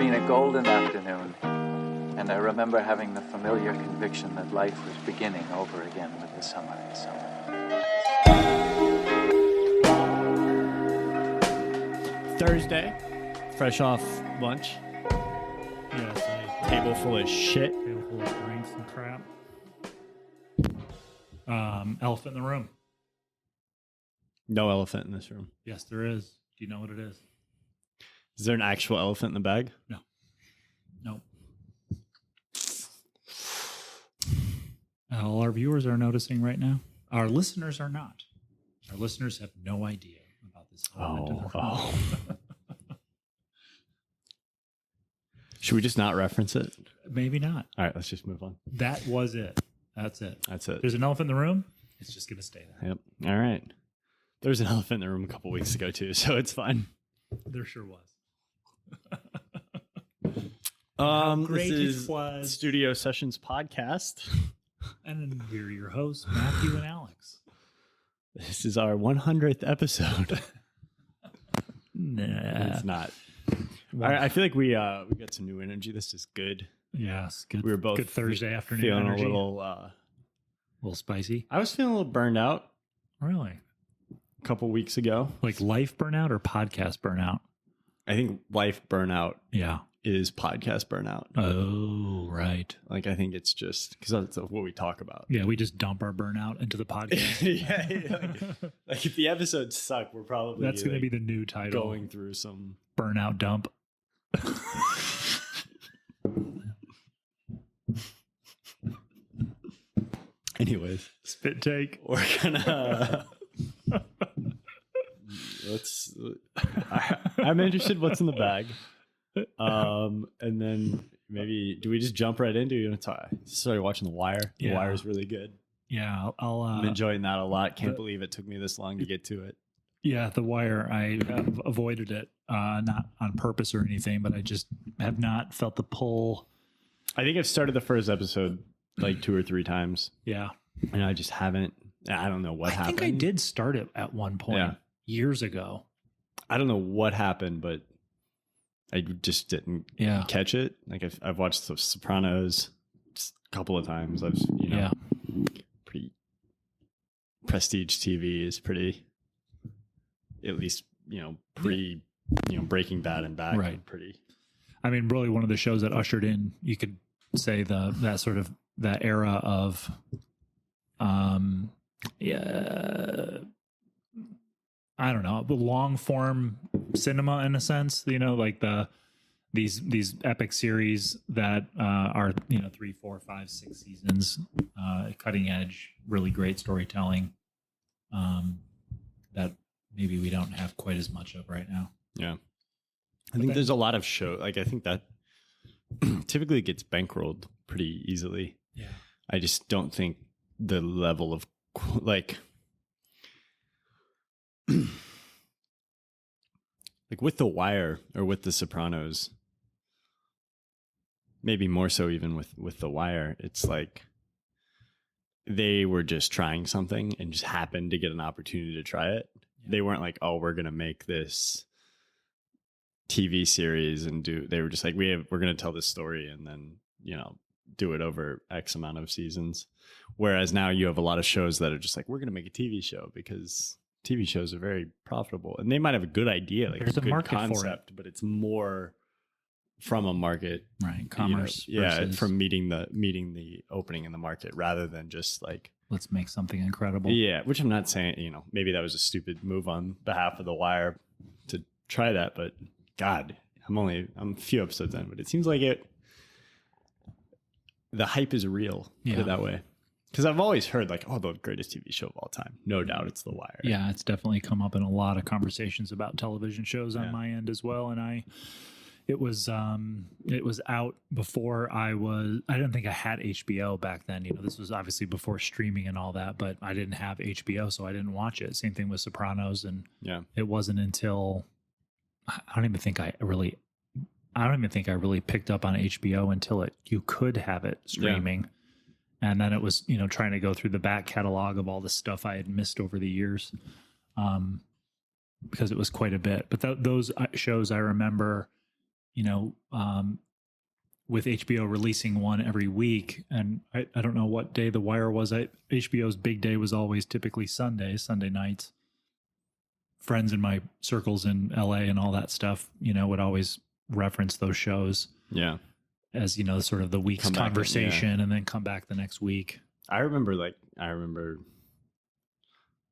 been a golden afternoon, and I remember having the familiar conviction that life was beginning over again with the summer and summer. Thursday, fresh off lunch. Yes, Table full of shit. table full of drinks and crap. Elephant in the room. No elephant in this room. Yes, there is. Do you know what it is? Is there an actual elephant in the bag? No. Nope. All our viewers are noticing right now. Our listeners are not. Our listeners have no idea about this elephant in the room. Should we just not reference it? Maybe not. All right, let's just move on. That was it. That's it. That's it. There's an elephant in the room. It's just going to stay there. Yep. All right. There was an elephant in the room a couple weeks ago too, so it's fine. There sure was. This great is it was. Studio Sessions podcast. And we're your hosts, Matthew and Alex. This is our 100th episode. Nah. It's not. I feel like we got some new energy. This is good. Yes, good. We were both good Thursday afternoon feeling energy. a little spicy. I was feeling a little burned out Really? a couple weeks ago. Like life burnout or podcast burnout? I think life burnout Yeah. is podcast burnout. Oh, right. Like, I think it's just because that's what we talk about. Yeah, we just dump our burnout into the podcast. Like if the episodes suck, we're probably That's going to be the new title. going through some Burnout dump. anyways. Spit take. We're gonna I'm interested what's in the bag. And then maybe do we just jump right into it? You want to talk? Started watching The Wire. The Yeah. Wire is really good. Yeah, I'm enjoying that a lot. Can't believe it took me this long to get to it. Yeah, The Wire. I have avoided it, not on purpose or anything, but I just have not felt the pull. I think I've started the first episode like 2 or 3 times. Yeah. And I just haven't. I don't know what happened. I think I did start it at one point years ago. I don't know what happened, but I just didn't catch it. Like I've watched The Sopranos just a couple of times. I've pretty prestige TV is pretty, at least Breaking Bad and back. Right. Pretty. I mean, really one of the shows that ushered in, you could say that era of, I don't know, the long form cinema in a sense, like these epic series that are 3, 4, 5, 6 seasons, cutting edge, really great storytelling, that maybe we don't have quite as much of right now. Yeah. I think there's a lot of show. Like I think that typically gets bankrolled pretty easily. Yeah. I just don't think the level of like with The Wire or with The Sopranos, maybe more so even with The Wire, it's like they were just trying something and just happened to get an opportunity to try it. Yeah. They weren't like, oh, we're going to make this TV series and they were just like, we're going to tell this story and then, do it over X amount of seasons. Whereas now you have a lot of shows that are just like, we're going to make a TV show because TV shows are very profitable and they might have a good idea, like there's a good market concept, for it. But it's more from a market, right? Commerce. From meeting the opening in the market rather than just like, let's make something incredible. Yeah. Which I'm not saying, maybe that was a stupid move on behalf of The Wire to try that, but God, I'm a few episodes in, but it seems like the hype is real, put it that way. Because I've always heard like, oh, the greatest TV show of all time. No doubt it's The Wire. Yeah, it's definitely come up in a lot of conversations about television shows on my end as well. And it was out before I didn't think I had HBO back then. This was obviously before streaming and all that, but I didn't have HBO, so I didn't watch it. Same thing with Sopranos. And it wasn't until, I don't even think I really picked up on HBO until you could have it streaming. And then it was, trying to go through the back catalog of all the stuff I had missed over the years, because it was quite a bit. But those shows I remember you know, with HBO releasing one every week, and I don't know what day The Wire was. HBO's big day was always typically Sunday nights. Friends in my circles in LA and all that stuff, you know, would always reference those shows. Yeah. As, you know, sort of the week's conversation, and then come back the next week. I remember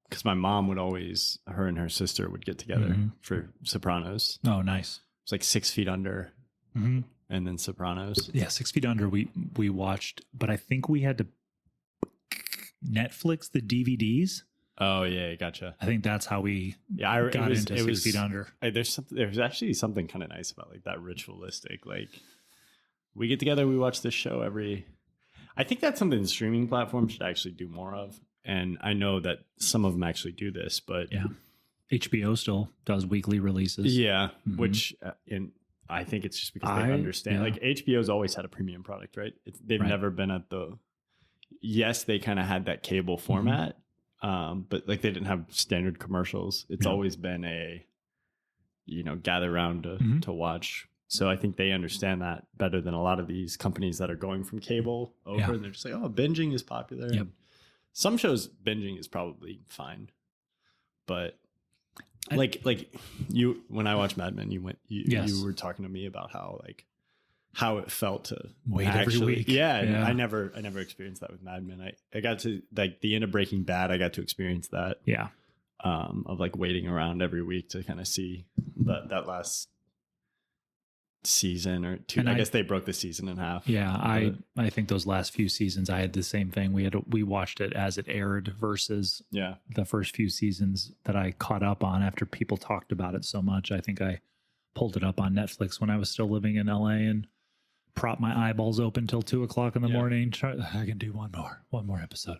because my mom would always, her and her sister would get together for Sopranos. Oh, nice. It's like 6 Feet Under. Mm-hmm. And then Sopranos. Yeah, 6 Feet Under we watched, but I think we had to Netflix the DVDs. Oh yeah, gotcha. I think that's how we got into 6 Feet Under. There's actually something kind of nice about like that ritualistic. Like we get together, we watch this show I think that's something streaming platforms should actually do more of. And I know that some of them actually do this, but yeah, HBO still does weekly releases. Yeah, which I think it's just because they understand. Like HBO's always had a premium product, right? They've never been at yes, they kind of had that cable format, but like they didn't have standard commercials. It's always been a, you know, gather around to watch. So I think they understand that better than a lot of these companies that are going from cable over. And they're just like, oh, binging is popular. Yep. Some shows binging is probably fine, but like you, when I watched Mad Men, you were talking to me about how it felt to wait every week. Yeah. I never experienced that with Mad Men. I got to like the end of Breaking Bad. I got to experience that. Yeah. Of like waiting around every week to kind of see that last season or two. I guess they broke the season in half. Yeah. I think those last few seasons, I had the same thing. We watched it as it aired versus the first few seasons that I caught up on after people talked about it so much. I think I pulled it up on Netflix when I was still living in LA and propped my eyeballs open till 2:00 in the morning. I can do one more episode.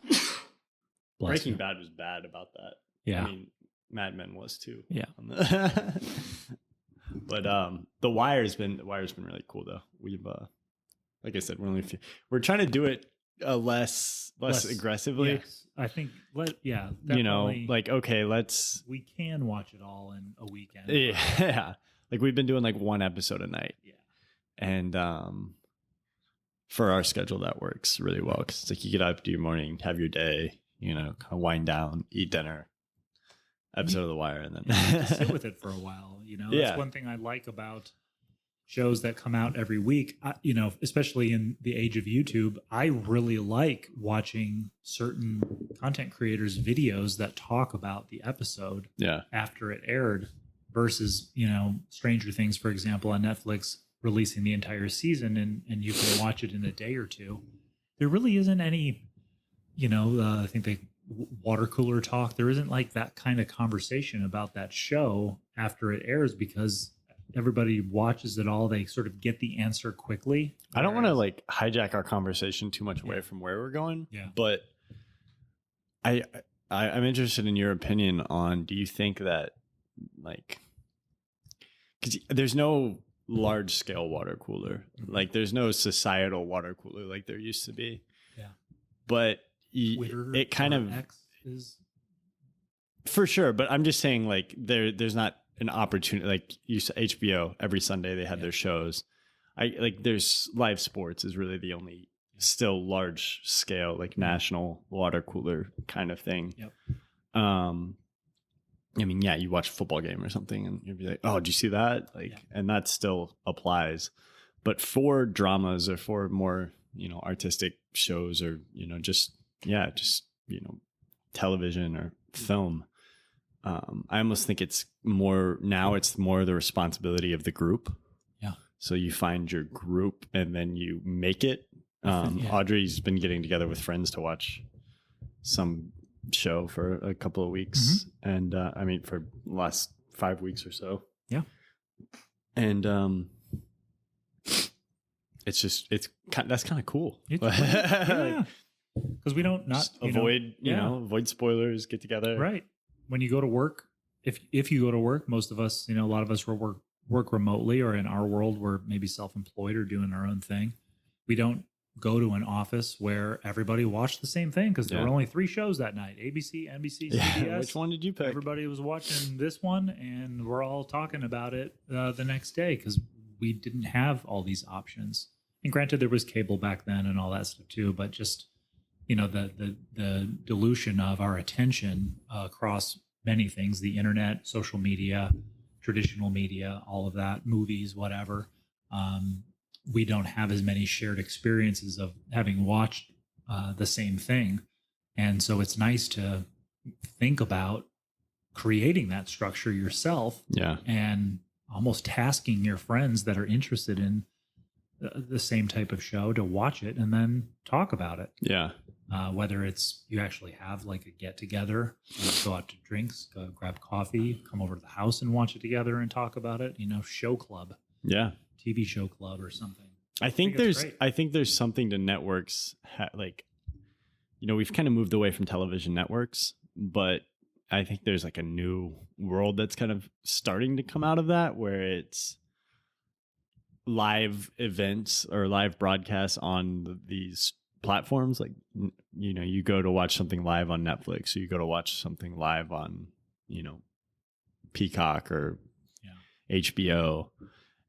Breaking Bad was bad about that. Yeah. I mean, Mad Men was too. Yeah. But the Wire's been really cool though. We've like I said, we're trying to do it less aggressively. Yes. I think you know, like okay, we can watch it all in a weekend. Yeah. Like we've been doing like one episode a night. Yeah. And for our schedule that works really well because it's like you get up, do your morning, have your day, you know, kind of wind down, eat dinner, episode of The Wire, and then sit with it for a while. You know, that's one thing I like about shows that come out every week. You know, especially in the age of YouTube, I really like watching certain content creators' videos that talk about the episode after it aired versus, you know, Stranger Things, for example, on Netflix releasing the entire season and you can watch it in a day or two. There really isn't any, you know, I think they water cooler talk. There isn't like that kind of conversation about that show after it airs because everybody watches it all. They sort of get the answer quickly. I don't want to like hijack our conversation too much away from where we're going. Yeah. But I'm interested in your opinion on, do you think that like, because there's no large scale water cooler, like there's no societal water cooler like there used to be. Yeah. But Twitter it kind of X is for sure. But I'm just saying like there's not an opportunity, like you said, HBO every Sunday they had their shows. There's live sports is really the only still large scale, like national water cooler kind of thing. Yep. I mean, yeah, you watch a football game or something and you'd be like, oh, did you see that? And that still applies. But for dramas or for more, you know, artistic shows or, you know, just, you know, television or film, I almost think it's more the responsibility of the group. Yeah. So you find your group and then you make it. Audrey's been getting together with friends to watch some show for a couple of weeks and I mean for the last 5 weeks or so. Yeah. And that's kind of cool. Yeah. Because we don't avoid avoid spoilers, get together. Right. When you go to work, if you go to work, most of us, you know, a lot of us will work remotely, or in our world we're maybe self-employed or doing our own thing. We don't go to an office where everybody watched the same thing because there were only 3 shows that night: ABC, NBC, CBS. Which one did you pick? Everybody was watching this one, and we're all talking about it the next day because we didn't have all these options. And granted, there was cable back then and all that stuff too, but just, the dilution of our attention across many things, the internet, social media, traditional media, all of that, movies, whatever. We don't have as many shared experiences of having watched the same thing. And so it's nice to think about creating that structure yourself, and almost tasking your friends that are interested in the same type of show to watch it and then talk about it. Yeah. Whether it's you actually have like a get together, go out to drinks, go grab coffee, come over to the house and watch it together and talk about it, show club. Yeah. TV show club or something. I think there's something to networks. We've kind of moved away from television networks, but I think there's like a new world that's kind of starting to come out of that, where it's live events or live broadcasts on these platforms. Like, you go to watch something live on Netflix, or you go to watch something live on, Peacock or HBO.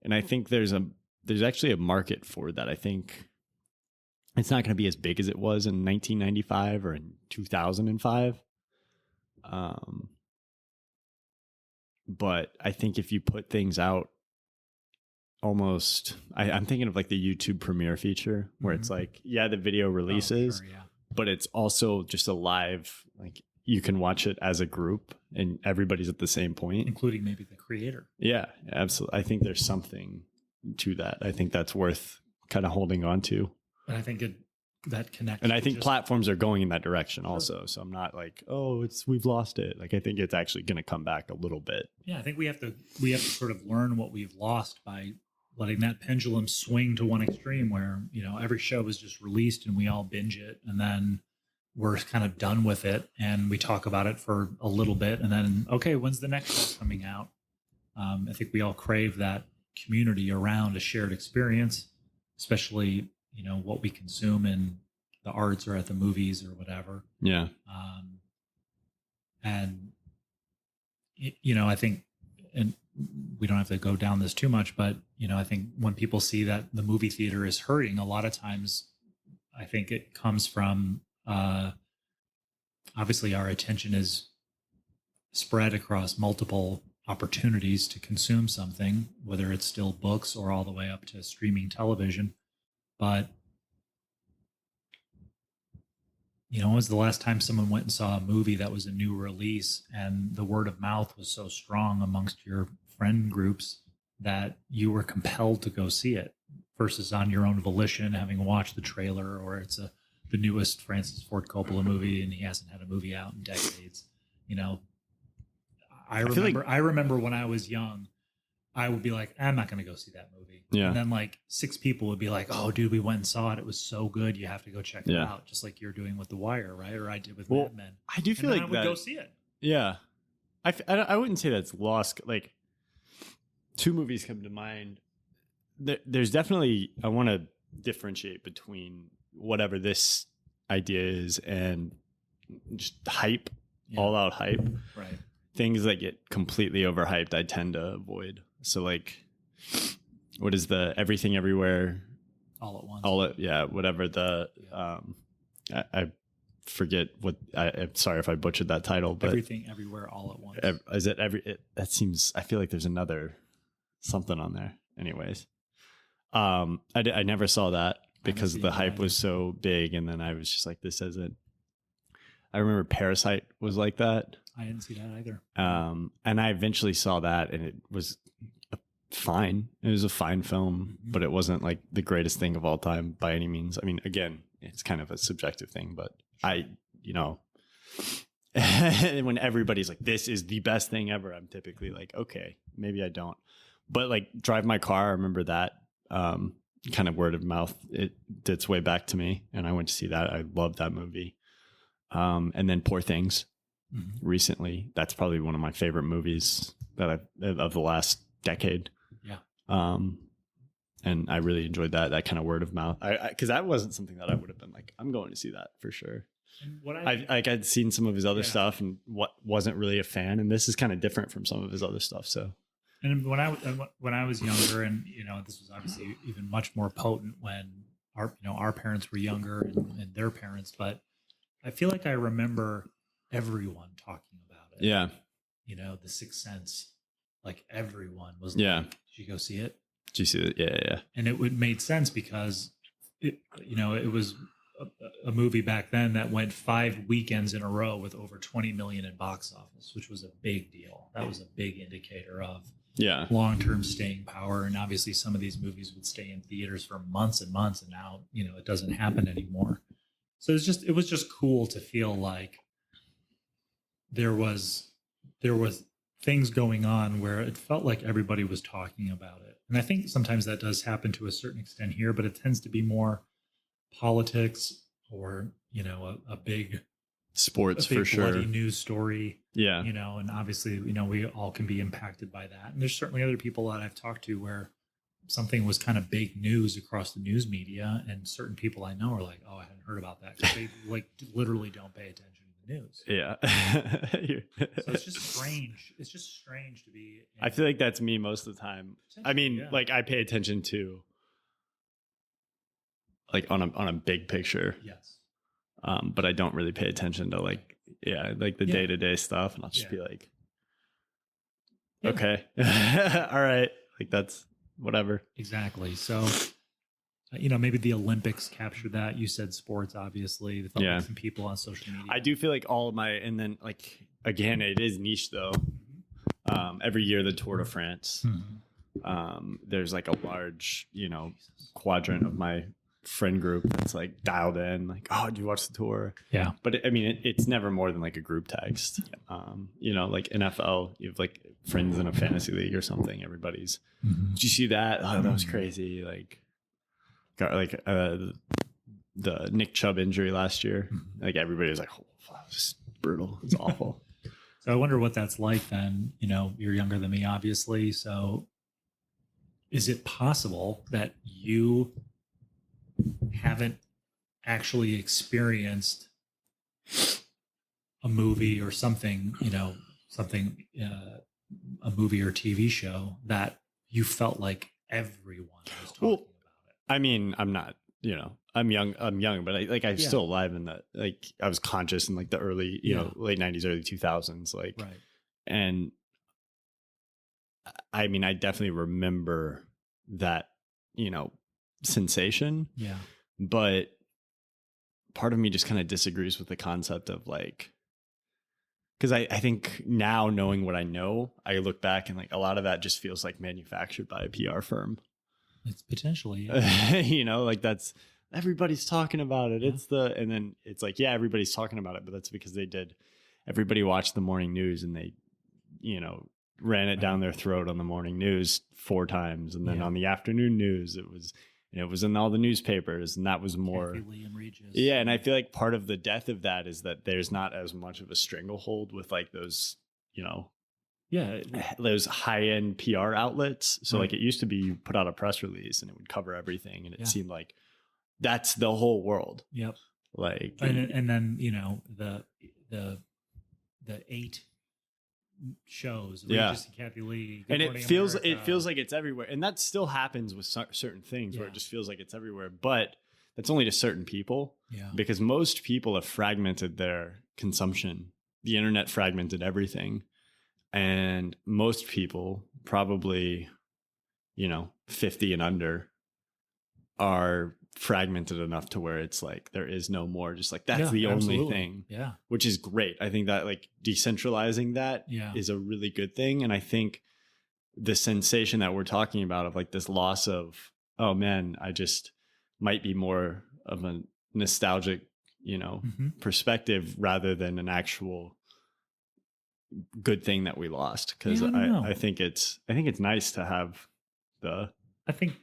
And I think there's actually a market for that. I think it's not going to be as big as it was in 1995 or in 2005. But I think if you put things out almost, I'm thinking of like the YouTube premiere feature where it's like, the video releases, but it's also just a live, like you can watch it as a group and everybody's at the same point, including maybe the creator. Yeah, absolutely. I think there's something to that. I think that's worth kind of holding on to. And I think that connects. And I think platforms are going in that direction also. So I'm not like, we've lost it. Like, I think it's actually going to come back a little bit. Yeah, I think we have to sort of learn what we've lost by letting that pendulum swing to one extreme where, every show is just released and we all binge it. And then we're kind of done with it and we talk about it for a little bit. And then, okay, when's the next show coming out? I think we all crave that community around a shared experience, especially, what we consume in the arts or at the movies or whatever. Yeah. And, I think, and we don't have to go down this too much, but, I think when people see that the movie theater is hurting, a lot of times I think it comes from, obviously our attention is spread across multiple opportunities to consume something, whether it's still books or all the way up to streaming television. But, when was the last time someone went and saw a movie that was a new release and the word of mouth was so strong amongst your friend groups that you were compelled to go see it versus on your own volition, having watched the trailer, or it's the newest Francis Ford Coppola movie and he hasn't had a movie out in decades. I remember when I was young, I would be like, I'm not going to go see that movie. Yeah. And then like 6 people would be like, oh, dude, we went and saw it. It was so good. You have to go check it out. Just like you're doing with The Wire, right? Or I did with Mad Men. I do feel like I would go see it. Yeah. I wouldn't say that's lost. Like, 2 movies come to mind. There's definitely, I want to differentiate between whatever this idea is and just hype, all out hype. Right. Things that get completely overhyped, I tend to avoid. So like, what is the Everything Everywhere All at Once? Whatever the, I forget what, I'm sorry if I butchered that title, but Everything Everywhere All at Once. Is it that seems, I feel like there's another something on there. Anyways. I never saw that because the hype was so big. And then I was just like, this isn't, I remember Parasite was like that. I didn't see that either. And I eventually saw that and it was fine. It was a fine film, but it wasn't like the greatest thing of all time by any means. I mean, again, it's kind of a subjective thing, but when everybody's like, this is the best thing ever, I'm typically like, okay, maybe I don't. But like Drive My Car, I remember that kind of word of mouth. It did its way back to me and I went to see that. I loved that movie. And then Poor Things recently. That's probably one of my favorite movies of the last decade. Yeah. And I really enjoyed that kind of word of mouth. Because that wasn't something that I would have been like, I'm going to see that for sure. I'd seen some of his other stuff and wasn't really a fan. And this is kind of different from some of his other stuff. So And when I was younger, and this was obviously even much more potent when our parents were younger and their parents, but I feel like I remember everyone talking about it. Yeah. The Sixth Sense, like everyone was Yeah. like, did you go see it? Did you see it? Yeah. And it made sense because it was a movie back then that went 5 weekends in a row with over 20 million in box office, which was a big deal. That was a big indicator of long-term staying power. And obviously some of these movies would stay in theaters for months and months, and now, it doesn't happen anymore. So it was just cool to feel like there was things going on where it felt like everybody was talking about it. And I think sometimes that does happen to a certain extent here, but it tends to be more politics or, a big sports, a big for sure, bloody news story. Yeah. And obviously, we all can be impacted by that. And there's certainly other people that I've talked to where something was kind of big news across the news media, and certain people I know are like, oh, I hadn't heard about that, because they literally don't pay attention to the news. Yeah. So it's just strange. It's just strange to be. I feel like that's me most of the time. I mean, I pay attention to on a big picture. Yes. But I don't really pay attention to the day-to-day stuff, and I'll just be like, okay, all right, that's whatever. Exactly. So, maybe the Olympics captured that. You said sports, obviously. Felt like some people on social media. I do feel like all of my, and then again, it is niche though. Every year, the Tour de France, there's a large, quadrant of my friend group that's dialed in, oh, do you watch the tour? Yeah. But I mean, it's never more than a group text. NFL, you have friends in a fantasy league or something. Everybody's, did you see that? Oh, that was crazy. The Nick Chubb injury last year. Everybody was like, oh, that was brutal. It's awful. So I wonder what that's like then. You're younger than me, obviously. So is it possible that you haven't actually experienced a movie or something, a movie or TV show that you felt like everyone was talking about it? I mean, I'm not, I'm young, but I'm still alive in that, I was conscious in the early, late 90s, early 2000s, right. And I mean, I definitely remember that, sensation. Yeah. But part of me just kind of disagrees with the concept of because I think now, knowing what I know, I look back and a lot of that just feels manufactured by a PR firm. It's potentially, that's, everybody's talking about it. Yeah. And then it's everybody's talking about it, but that's because everybody watched the morning news and they, ran it down their throat on the morning news 4 times. And then on the afternoon news, it was in all the newspapers, and that was more. Yeah, and I feel like part of the death of that is that there's not as much of a stranglehold with those, those high-end PR outlets. So it used to be, you put out a press release and it would cover everything, and it seemed like that's the whole world. Yep. And then the 8 shows, Regis and Kathy Lee, and it feels like it's everywhere, and that still happens with certain things where it just feels like it's everywhere, but that's only to certain people. Because most people have fragmented their consumption. The internet fragmented everything, and most people, probably 50 and under, are fragmented enough to where it's there is no more, just that's the only thing, which is great. I think that decentralizing that is a really good thing. And I think the sensation that we're talking about of this loss of, oh man, I just might be more of a nostalgic perspective rather than an actual good thing that we lost, because I think it's nice to have I think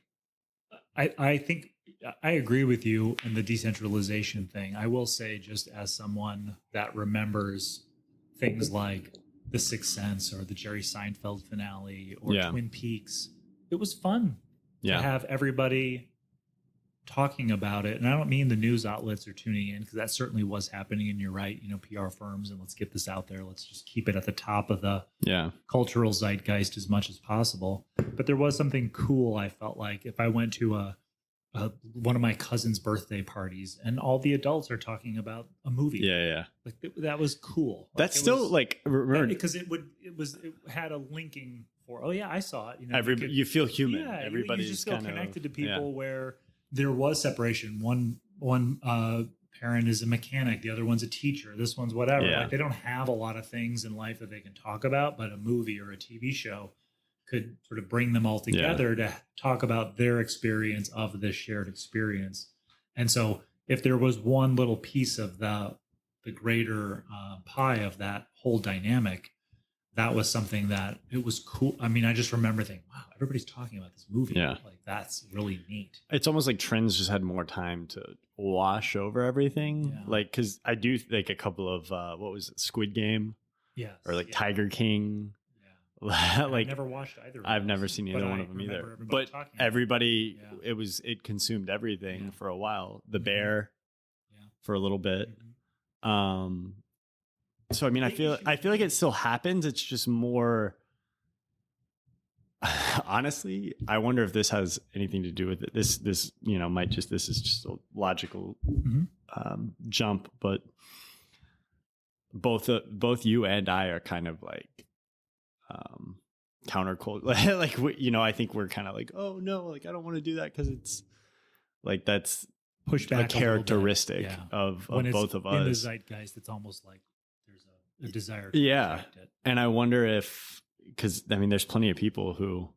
I agree with you in the decentralization thing. I will say, just as someone that remembers things like The Sixth Sense or the Jerry Seinfeld finale or Twin Peaks, it was fun to have everybody talking about it, and I don't mean the news outlets are tuning in, because that certainly was happening, and you're right, PR firms, and let's get this out there, let's just keep it at the top of the cultural zeitgeist as much as possible. But there was something cool, I felt like, if I went to one of my cousin's birthday parties and all the adults are talking about a movie. Like that was cool. That's still remember, because it had a linking for, oh yeah, I saw it. You feel human. Yeah, everybody's you just feel connected to people where there was separation. One parent is a mechanic, the other one's a teacher, this one's whatever. Like they don't have a lot of things in life that they can talk about, but a movie or a TV show could sort of bring them all together to talk about their experience of this shared experience. And so if there was one little piece of the greater pie of that whole dynamic, that was something that it was cool. I mean, I just remember thinking, wow, everybody's talking about this movie. Yeah. Like that's really neat. It's almost like trends just had more time to wash over everything. Yeah. Like, cause I do like a couple of, what was it? Squid Game. Yes. Or like Tiger King. Like I've never watched either. I've never seen either one of them either. But everybody, it consumed everything for a while. The Bear, for a little bit. So I mean, I feel like it still happens. It's just more. Honestly, I wonder if this has anything to do with it. This this is just a logical jump, but both you and I are kind of like counterculture. Like I think we're kind of like, oh no, like I don't want to do that because it's like that's pushed back a characteristic of both of us. In the zeitgeist, it's almost like there's a desire to protect it. And I wonder if, because I mean, there's plenty of people who,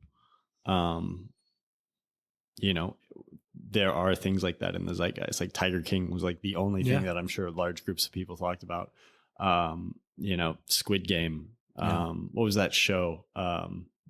there are things like that in the zeitgeist. Like Tiger King was like the only thing that I'm sure large groups of people talked about. Squid Game. What was that show?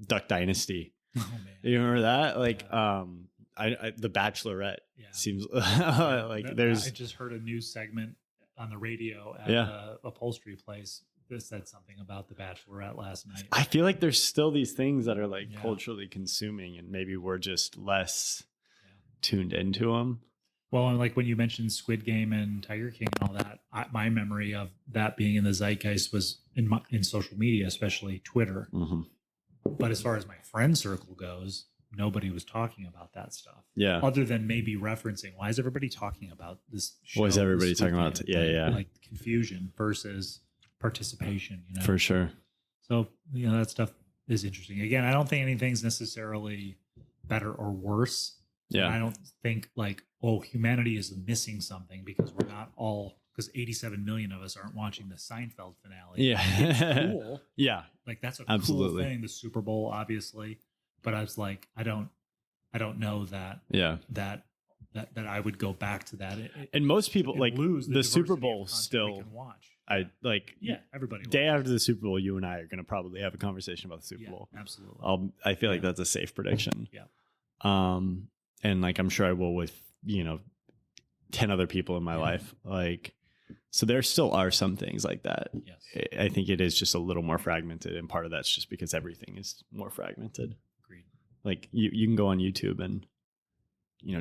Duck Dynasty. Oh man, you remember that? Like, The Bachelorette seems like there's. I just heard a news segment on the radio at a upholstery place that said something about The Bachelorette last night. I feel like there's still these things that are like culturally consuming, and maybe we're just less tuned into them. Well, and like when you mentioned Squid Game and Tiger King and all that, my memory of that being in the zeitgeist was in social media, especially Twitter. Mm-hmm. But as far as my friend circle goes, nobody was talking about that stuff. Yeah. Other than maybe referencing, why is everybody talking about this show? Why is everybody talking about it? Yeah. Like confusion versus participation, For sure. So, that stuff is interesting. Again, I don't think anything's necessarily better or worse. Yeah. And I don't think like, humanity is missing something because we're not all, because 87 million of us aren't watching the Seinfeld finale. Yeah. It's cool. Yeah. Like that's a cool thing. The Super Bowl, obviously. But I was like, I don't know that. Yeah. That I would go back to that. And most people like lose the Super Bowl still. Can watch. I like. Yeah, everybody. Day after the Super Bowl, you and I are going to probably have a conversation about the Super Bowl. Absolutely. I feel like that's a safe prediction. Yeah. And like I'm sure I will with 10 other people in my life. Like, so there still are some things like that. Yes. I think it is just a little more fragmented, and part of that's just because everything is more fragmented. Agreed. Like you can go on YouTube and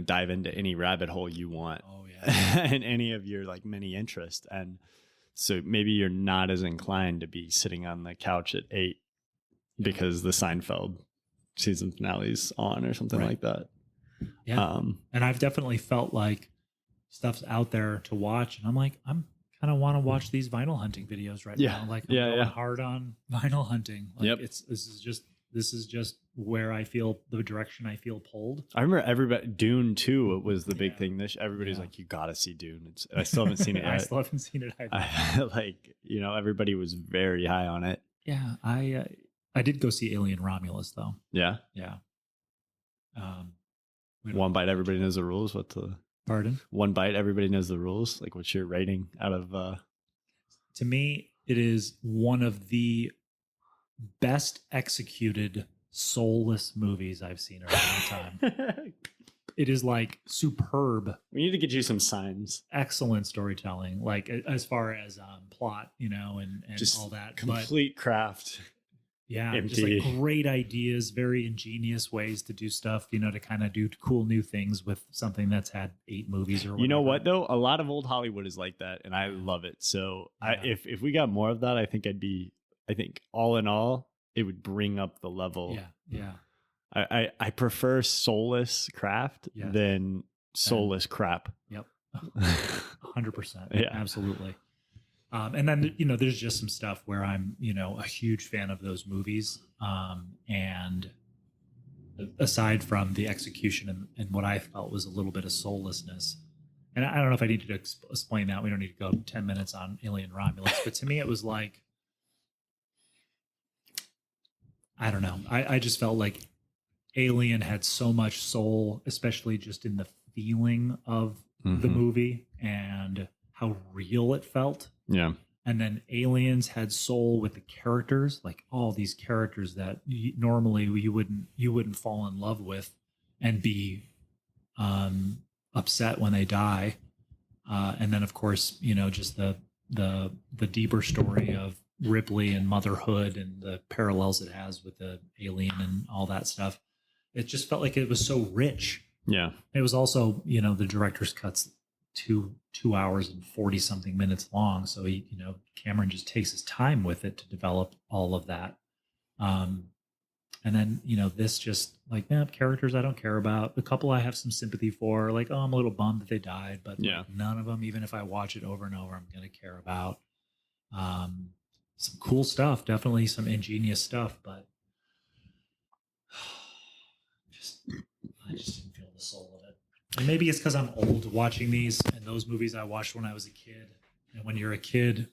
dive into any rabbit hole you want. Oh yeah. And any of your like many interests, and so maybe you're not as inclined to be sitting on the couch at 8 because the Seinfeld season finale's on or something like that. Yeah. And I've definitely felt like stuff's out there to watch, and I'm like, I'm kind of want to watch these vinyl hunting videos right now. Like I'm going hard on vinyl hunting. Like this is just where I feel the direction I feel pulled. I remember everybody Dune 2 was the big thing. Everybody's like, you gotta see Dune. I still haven't seen it yet. I still haven't seen it either. Everybody was very high on it. Yeah. I did go see Alien Romulus though. Yeah. Yeah. One bite, everybody knows the rules. Pardon? One bite, everybody knows the rules. Like, what's your rating out of? To me, it is one of the best executed soulless movies I've seen in a long time. It is like superb. We need to get you some signs. Excellent storytelling, like as far as plot, and just all that. Complete craft. Yeah, empty. just like great ideas, very ingenious ways to do stuff, to kind of do cool new things with something that's had 8 movies or whatever. You know what though? A lot of old Hollywood is like that, and I love it. So if we got more of that, I think all in all, it would bring up the level. Yeah. I prefer soulless craft than soulless crap. Yep. 100%. Yeah, absolutely. And then, there's just some stuff where I'm, a huge fan of those movies. And aside from the execution and what I felt was a little bit of soullessness, and I don't know if I need to explain that. We don't need to go 10 minutes on Alien Romulus, but to me, it was like, I don't know. I just felt like Alien had so much soul, especially just in the feeling of the movie and how real it felt. Yeah. And then Aliens had soul with the characters, like all these characters that normally you wouldn't fall in love with and be upset when they die. And then of course, just the deeper story of Ripley and motherhood and the parallels it has with the alien and all that stuff. It just felt like it was so rich. Yeah. It was also, the director's cut's 2 hours and 40 something minutes long. So he, Cameron just takes his time with it to develop all of that. And then, this just like, characters I don't care about. The couple I have some sympathy for, like, I'm a little bummed that they died, but like, none of them, even if I watch it over and over, I'm going to care about. Some cool stuff, definitely some ingenious stuff, but I just didn't feel the soul of it. And maybe it's because I'm old watching these, and those movies I watched when I was a kid. And when you're a kid,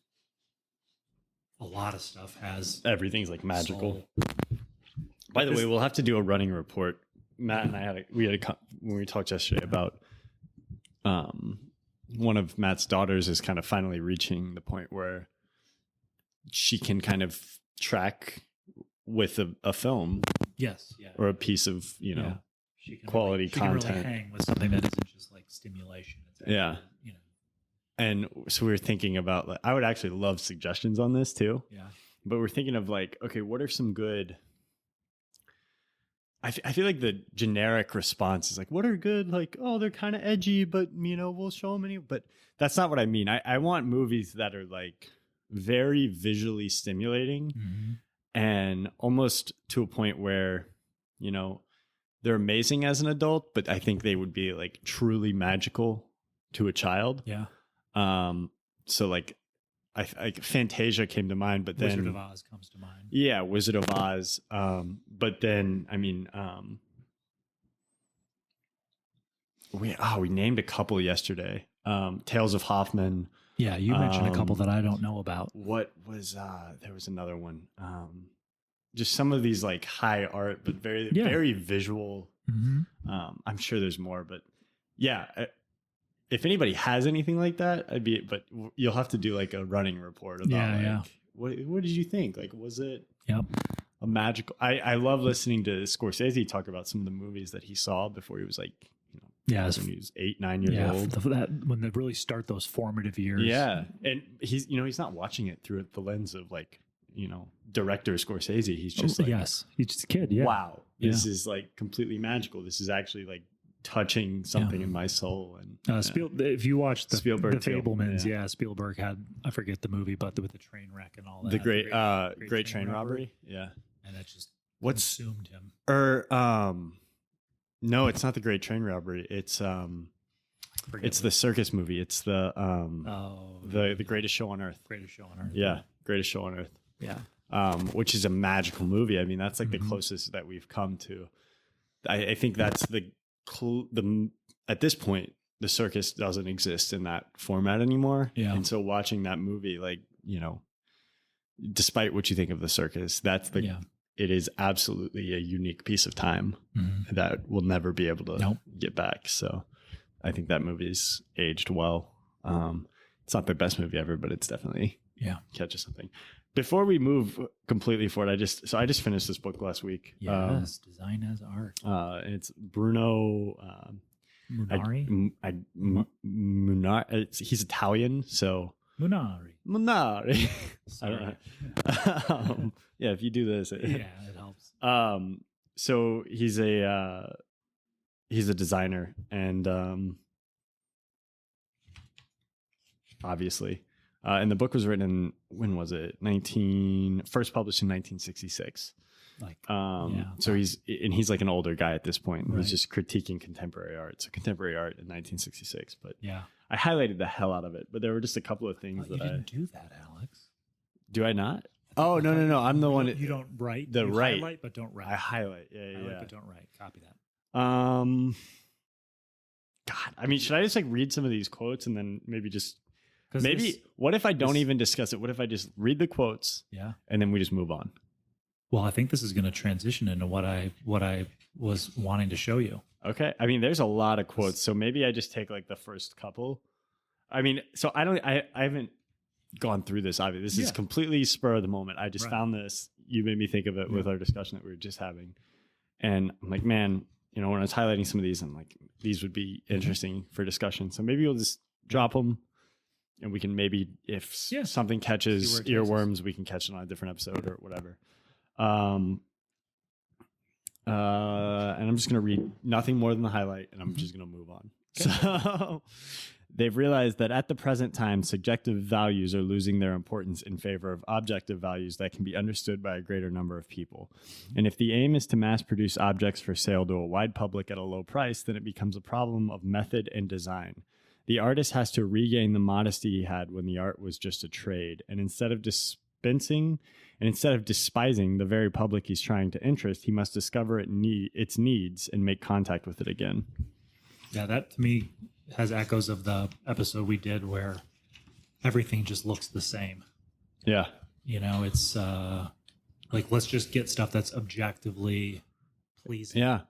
a lot of stuff has everything's like magical. Soul. By the way, we'll have to do a running report. Matt and I when we talked yesterday about one of Matt's daughters is kind of finally reaching the point where she can kind of track with a film. Yes. Yeah. Or a piece of, she can quality content. She can really hang with something that isn't just like stimulation. It's actually, And so we were thinking about, like, I would actually love suggestions on this too. Yeah. But we're thinking of like, okay, what are some good, I feel like the generic response is like, what are good? Like, oh, they're kind of edgy, but we'll show them any, but that's not what I mean. I want movies that are like very visually stimulating and almost to a point where, they're amazing as an adult, but I think they would be like truly magical to a child. Yeah. So like, Fantasia came to mind, but then Wizard of Oz comes to mind. Yeah, Wizard of Oz. But then I mean, we named a couple yesterday. Tales of Hoffman. Yeah, you mentioned a couple that I don't know about. What was there was another one. Just some of these like high art, but very visual. I'm sure there's more, but yeah. If anybody has anything like that, but you'll have to do like a running report about what did you think? Like, was it a magical, I love listening to Scorsese talk about some of the movies that he saw before he was like, when he was 8-9 years old. When they really start those formative years. Yeah. And he's not watching it through the lens of like, director Scorsese. He's just like, he's just a kid. Yeah. Wow. This is like completely magical. This is actually like touching something in my soul. And if you watch the Spielberg Fablemans, Spielberg had, I forget the movie, but with the train wreck and all that. The great train robbery. Yeah. And that just consumed him. No, it's not the Great Train Robbery. It's the circus movie. It's the Greatest Show on Earth. Greatest Show on Earth. Yeah. Greatest Show on Earth. Yeah. Which is a magical movie. I mean, that's like the closest that we've come to. I think that's the at this point, the circus doesn't exist in that format anymore. Yeah. And so watching that movie, like, despite what you think of the circus, it is absolutely a unique piece of time that we'll never be able to get back. So I think that movie's aged well. It's not the best movie ever, but it's definitely catches something. Before we move completely forward, I just finished this book last week. Yes, Design as Art. And it's Bruno Munari. Munari. He's Italian, so Munari. Munari. Sorry. Yeah, if you do this, Yeah, it helps. So he's a designer, and obviously, and the book was written in, when was it? First published in 1966. Like, so he's like an older guy at this point. Right. He's just critiquing contemporary art. So contemporary art in 1966. But yeah, I highlighted the hell out of it. But there were just a couple of things you didn't do that, Alex. Do I not? Oh, no. I'm the one. You don't write. You highlight, but don't write. I highlight. Yeah. Highlight, but don't write. Copy that. God, I mean, should I just like read some of these quotes and then maybe just what if I don't even discuss it? What if I just read the quotes? Yeah. And then we just move on? Well, I think this is going to transition into what I was wanting to show you. Okay. I mean, there's a lot of quotes, so maybe I just take like the first couple. I mean, so I haven't gone through this. Obviously, this is completely spur of the moment. I just found this. You made me think of it with our discussion that we were just having, and I'm like, man, when I was highlighting some of these, I'm like, these would be interesting for discussion. So maybe we'll just drop them, and we can maybe, if something catches earworms, we can catch it on a different episode or whatever. And I'm just going to read nothing more than the highlight, and I'm just going to move on. Okay. So they've realized that at the present time, subjective values are losing their importance in favor of objective values that can be understood by a greater number of people. And if the aim is to mass produce objects for sale to a wide public at a low price, then it becomes a problem of method and design. The artist has to regain the modesty he had when the art was just a trade, and instead of despising the very public he's trying to interest, he must discover its needs and make contact with it again. Yeah, that to me has echoes of the episode we did where everything just looks the same. Yeah. It's like, let's just get stuff that's objectively pleasing. Yeah.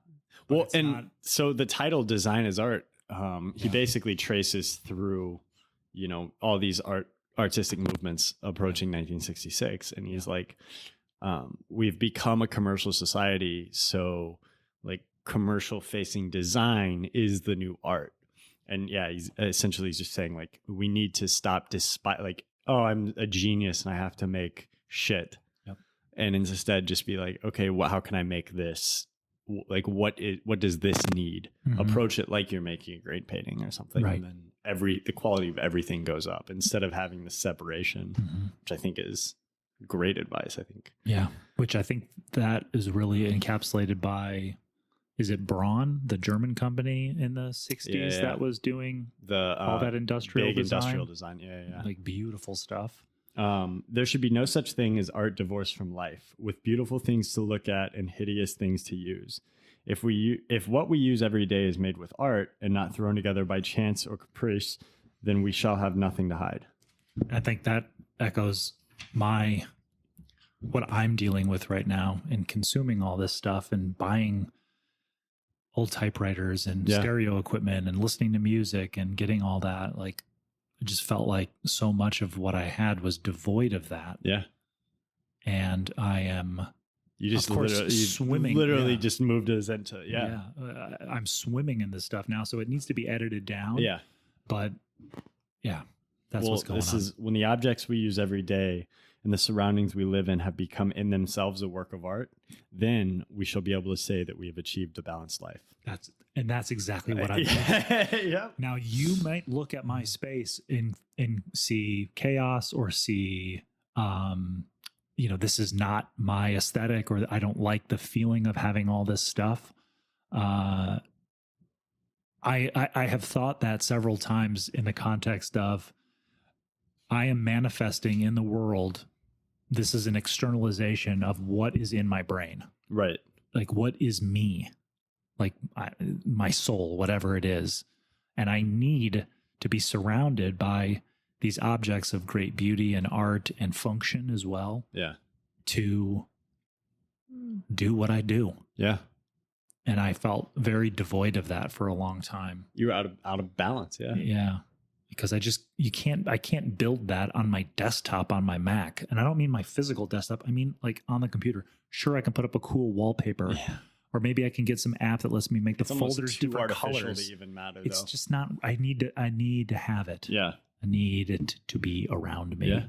Well, and so the title Design is Art, he basically traces through, all these artistic movements approaching 1966, and he's like, we've become a commercial society, so like commercial facing design is the new art. And he's just saying like, we need to stop like, oh, I'm a genius and I have to make shit, and instead just be like, okay, how can I make this? Like, what does this need? Approach it like you're making a great painting or something, right. And then the quality of everything goes up instead of having the separation, which I think is great advice. I think, which I think that is really encapsulated by, is it Braun, the German company in the 60s that was doing all that industrial design, like beautiful stuff. There should be no such thing as art divorced from life, with beautiful things to look at and hideous things to use. If what we use every day is made with art and not thrown together by chance or caprice, then we shall have nothing to hide. I think that echoes what I'm dealing with right now in consuming all this stuff and buying old typewriters and stereo equipment and listening to music and getting all that. Like, I just felt like so much of what I had was devoid of that. Yeah. And I am, swimming. Literally just moved us into, I'm swimming in this stuff now. So it needs to be edited down. Yeah. But that's what's going on. This is when the objects we use every day and the surroundings we live in have become in themselves a work of art, then we shall be able to say that we have achieved a balanced life. That's exactly what I'm doing. Yeah. Now you might look at my space and see chaos or see, this is not my aesthetic, or I don't like the feeling of having all this stuff. I have thought that several times in the context of, I am manifesting in the world. This is an externalization of what is in my brain. Right. Like, what is me? Like my soul, whatever it is. And I need to be surrounded by these objects of great beauty and art and function as well. Yeah. To do what I do. Yeah. And I felt very devoid of that for a long time. You were out of balance. Yeah. Yeah. Because I can't build that on my desktop on my Mac. And I don't mean my physical desktop. I mean like on the computer. Sure, I can put up a cool wallpaper. Yeah. Or maybe I can get some app that lets me make the folders different colors. To even matter, it's just not. I need to have it. Yeah. I need it to be around me. Yeah,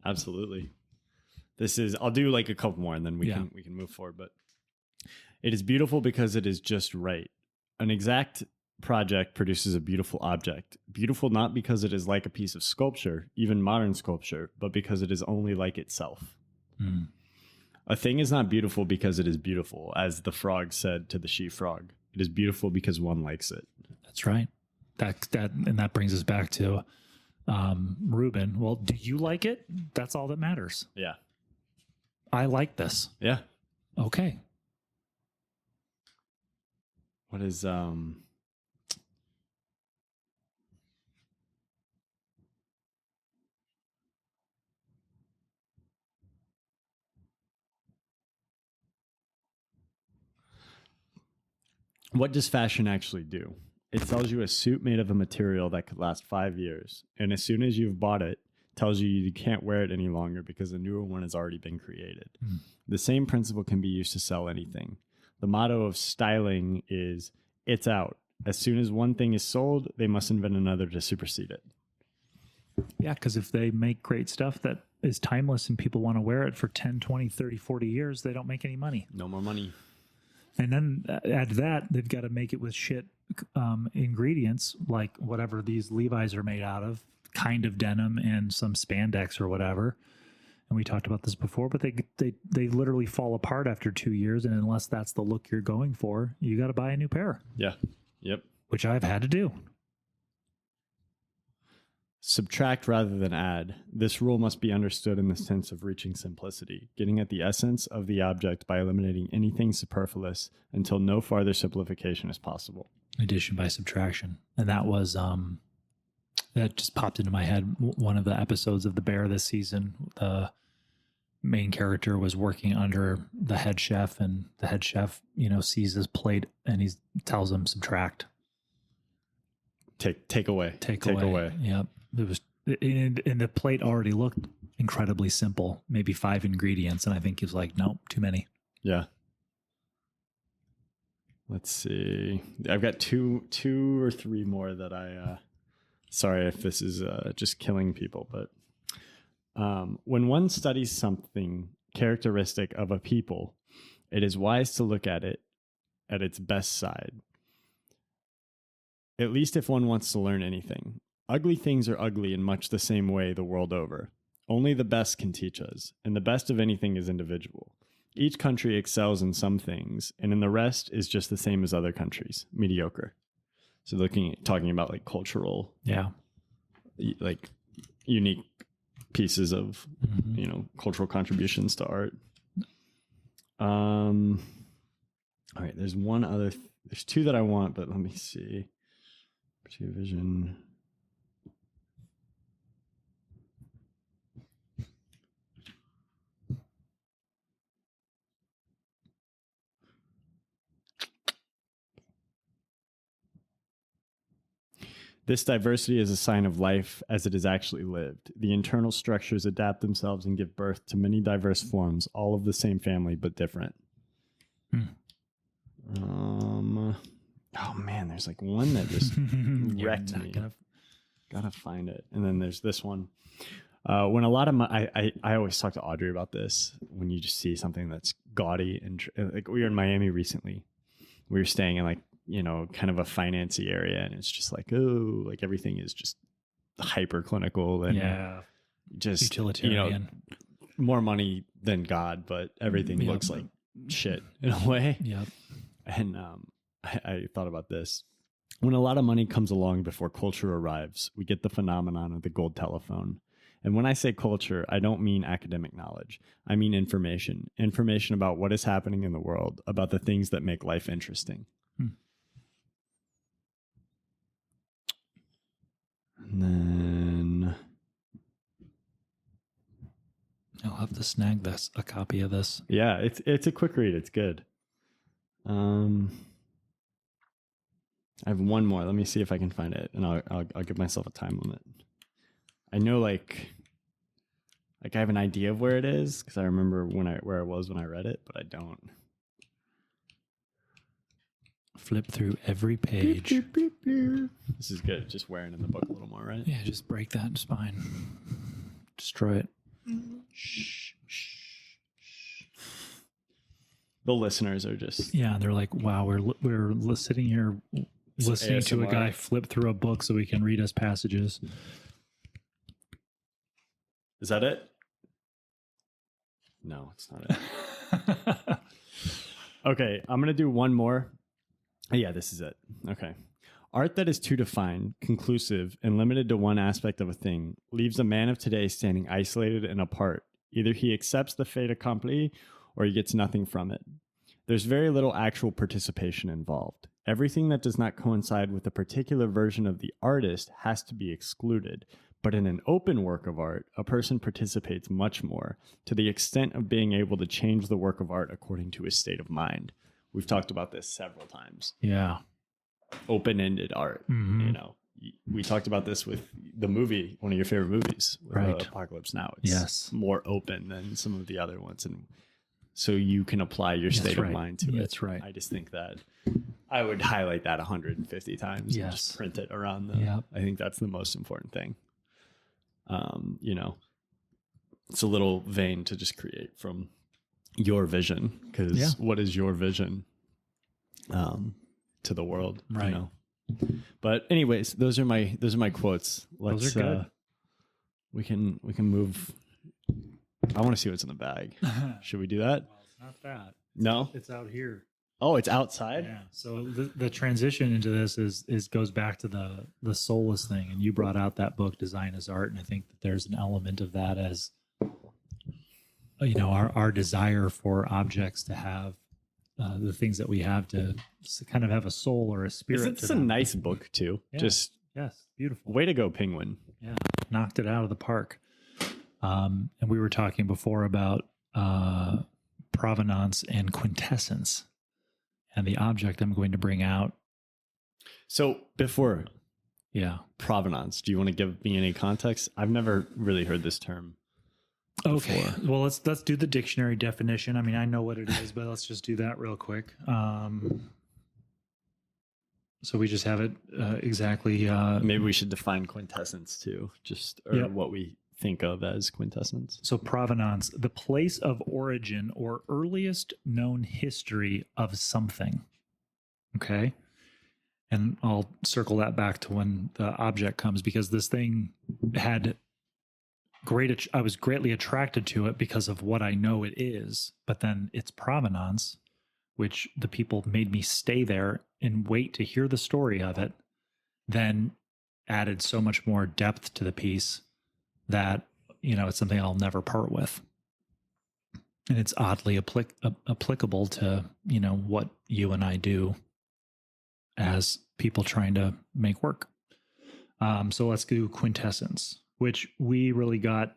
absolutely. I'll do like a couple more and then we can move forward. But it is beautiful because it is just right. An exact project produces a beautiful object. Beautiful not because it is like a piece of sculpture, even modern sculpture, but because it is only like itself. Mm. A thing is not beautiful because it is beautiful, as the frog said to the she frog. It is beautiful because one likes it. That's right. That brings us back to Ruben. Well, do you like it? That's all that matters. Yeah. I like this. Yeah. Okay. What is what does fashion actually do? It sells you a suit made of a material that could last 5 years. And as soon as you've bought it, tells you can't wear it any longer because a newer one has already been created. Mm. The same principle can be used to sell anything. The motto of styling is, it's out. As soon as one thing is sold, they must invent another to supersede it. Yeah, because if they make great stuff that is timeless and people want to wear it for 10, 20, 30, 40 years, they don't make any money. No more money. And then add to that, they've got to make it with shit ingredients, like whatever these Levi's are made out of, kind of denim and some spandex or whatever. And we talked about this before, but they literally fall apart after 2 years. And unless that's the look you're going for, you got to buy a new pair. Yeah. Yep. Which I've had to do. Subtract rather than add. This rule must be understood in the sense of reaching simplicity, getting at the essence of the object by eliminating anything superfluous until no farther simplification is possible. Addition by subtraction. And that was, that just popped into my head. One of the episodes of The Bear this season, the main character was working under the head chef, and the head chef, sees his plate and he tells him subtract. Take away. Yep. It was, and the plate already looked incredibly simple, maybe 5 ingredients. And I think he was like, nope, too many. Yeah. Let's see. I've got two or three more that sorry if this is just killing people, but when one studies something characteristic of a people, it is wise to look at it at its best side. At least if one wants to learn anything. Ugly things are ugly in much the same way the world over. Only the best can teach us, and the best of anything is individual. Each country excels in some things, and in the rest is just the same as other countries, mediocre. So talking about like cultural, like unique pieces of, cultural contributions to art. All right, there's one other, there's two that I want, but let me see. Pursue vision. This diversity is a sign of life as it is actually lived. The internal structures adapt themselves and give birth to many diverse forms, all of the same family, but different. Oh man, there's like one that just wrecked me. Gotta find it. And then there's this one. When a lot of I always talk to Audrey about this, when you just see something that's gaudy and like we were in Miami recently. We were staying in like, kind of a financy area, and it's just like, oh, like everything is just hyper clinical and just utilitarian, more money than God, but everything looks like shit in a way. Yeah. And I thought about this. When a lot of money comes along before culture arrives, we get the phenomenon of the gold telephone. And when I say culture, I don't mean academic knowledge. I mean information about what is happening in the world, about the things that make life interesting. And then I'll have to snag a copy of this. Yeah, it's a quick read. It's good. I have one more. Let me see if I can find it, and I'll give myself a time limit. I know, like I have an idea of where it is because I remember where I was when I read it, but I don't. Flip through every page. This is good. Just wearing in the book a little more, right? Yeah, just break that spine. Destroy it. Shh. The listeners are just... Yeah, they're like, wow, we're sitting here listening to a guy flip through a book so he can read us passages. Is that it? No, it's not it. Okay, I'm going to do one more. Yeah, this is it. Okay. Art that is too defined, conclusive, and limited to one aspect of a thing leaves a man of today standing isolated and apart. Either he accepts the fait accompli or he gets nothing from it. There's very little actual participation involved. Everything that does not coincide with a particular version of the artist has to be excluded. But in an open work of art, a person participates much more, to the extent of being able to change the work of art according to his state of mind. We've talked about this several times. Yeah. Open-ended art. Mm-hmm. You know, we talked about this with the movie, one of your favorite movies, right? Apocalypse Now. It's yes. more open than some of the other ones, and so you can apply your state of mind to it. That's right. I just think that I would highlight that 150 times and just print it around the. Yep. I think that's the most important thing. You know, it's a little vain to just create from your vision, because what is your vision to the world? Right. You know? But anyways, those are my quotes. Those are good. We can move. I want to see what's in the bag. Should we do that? Well, it's not that. No, It's out here. Oh, it's outside. Yeah. So the transition into this is goes back to the soulless thing, and you brought out that book, Design as Art, and I think that there's an element of that as, you know, our desire for objects to have the things that we have to kind of have a soul or a spirit. It's a nice book too. Yeah. Just beautiful. Way to go, Penguin. Yeah, knocked it out of the park. And we were talking before about provenance and quintessence. And the object I'm going to bring out. So before provenance, do you want to give me any context? I've never really heard this term Okay. before. Well, let's do the dictionary definition. I mean, I know what it is, but let's just do that real quick. So we just have it exactly. Maybe we should define quintessence too, what we think of as quintessence. So provenance, the place of origin or earliest known history of something. Okay. And I'll circle that back to when the object comes, because this thing had I was greatly attracted to it because of what I know it is, but then its provenance, which the people made me stay there and wait to hear the story of it, then added so much more depth to the piece that, you know, it's something I'll never part with. And it's oddly applicable to, you know, what you and I do as people trying to make work. So let's do quintessence, which we really got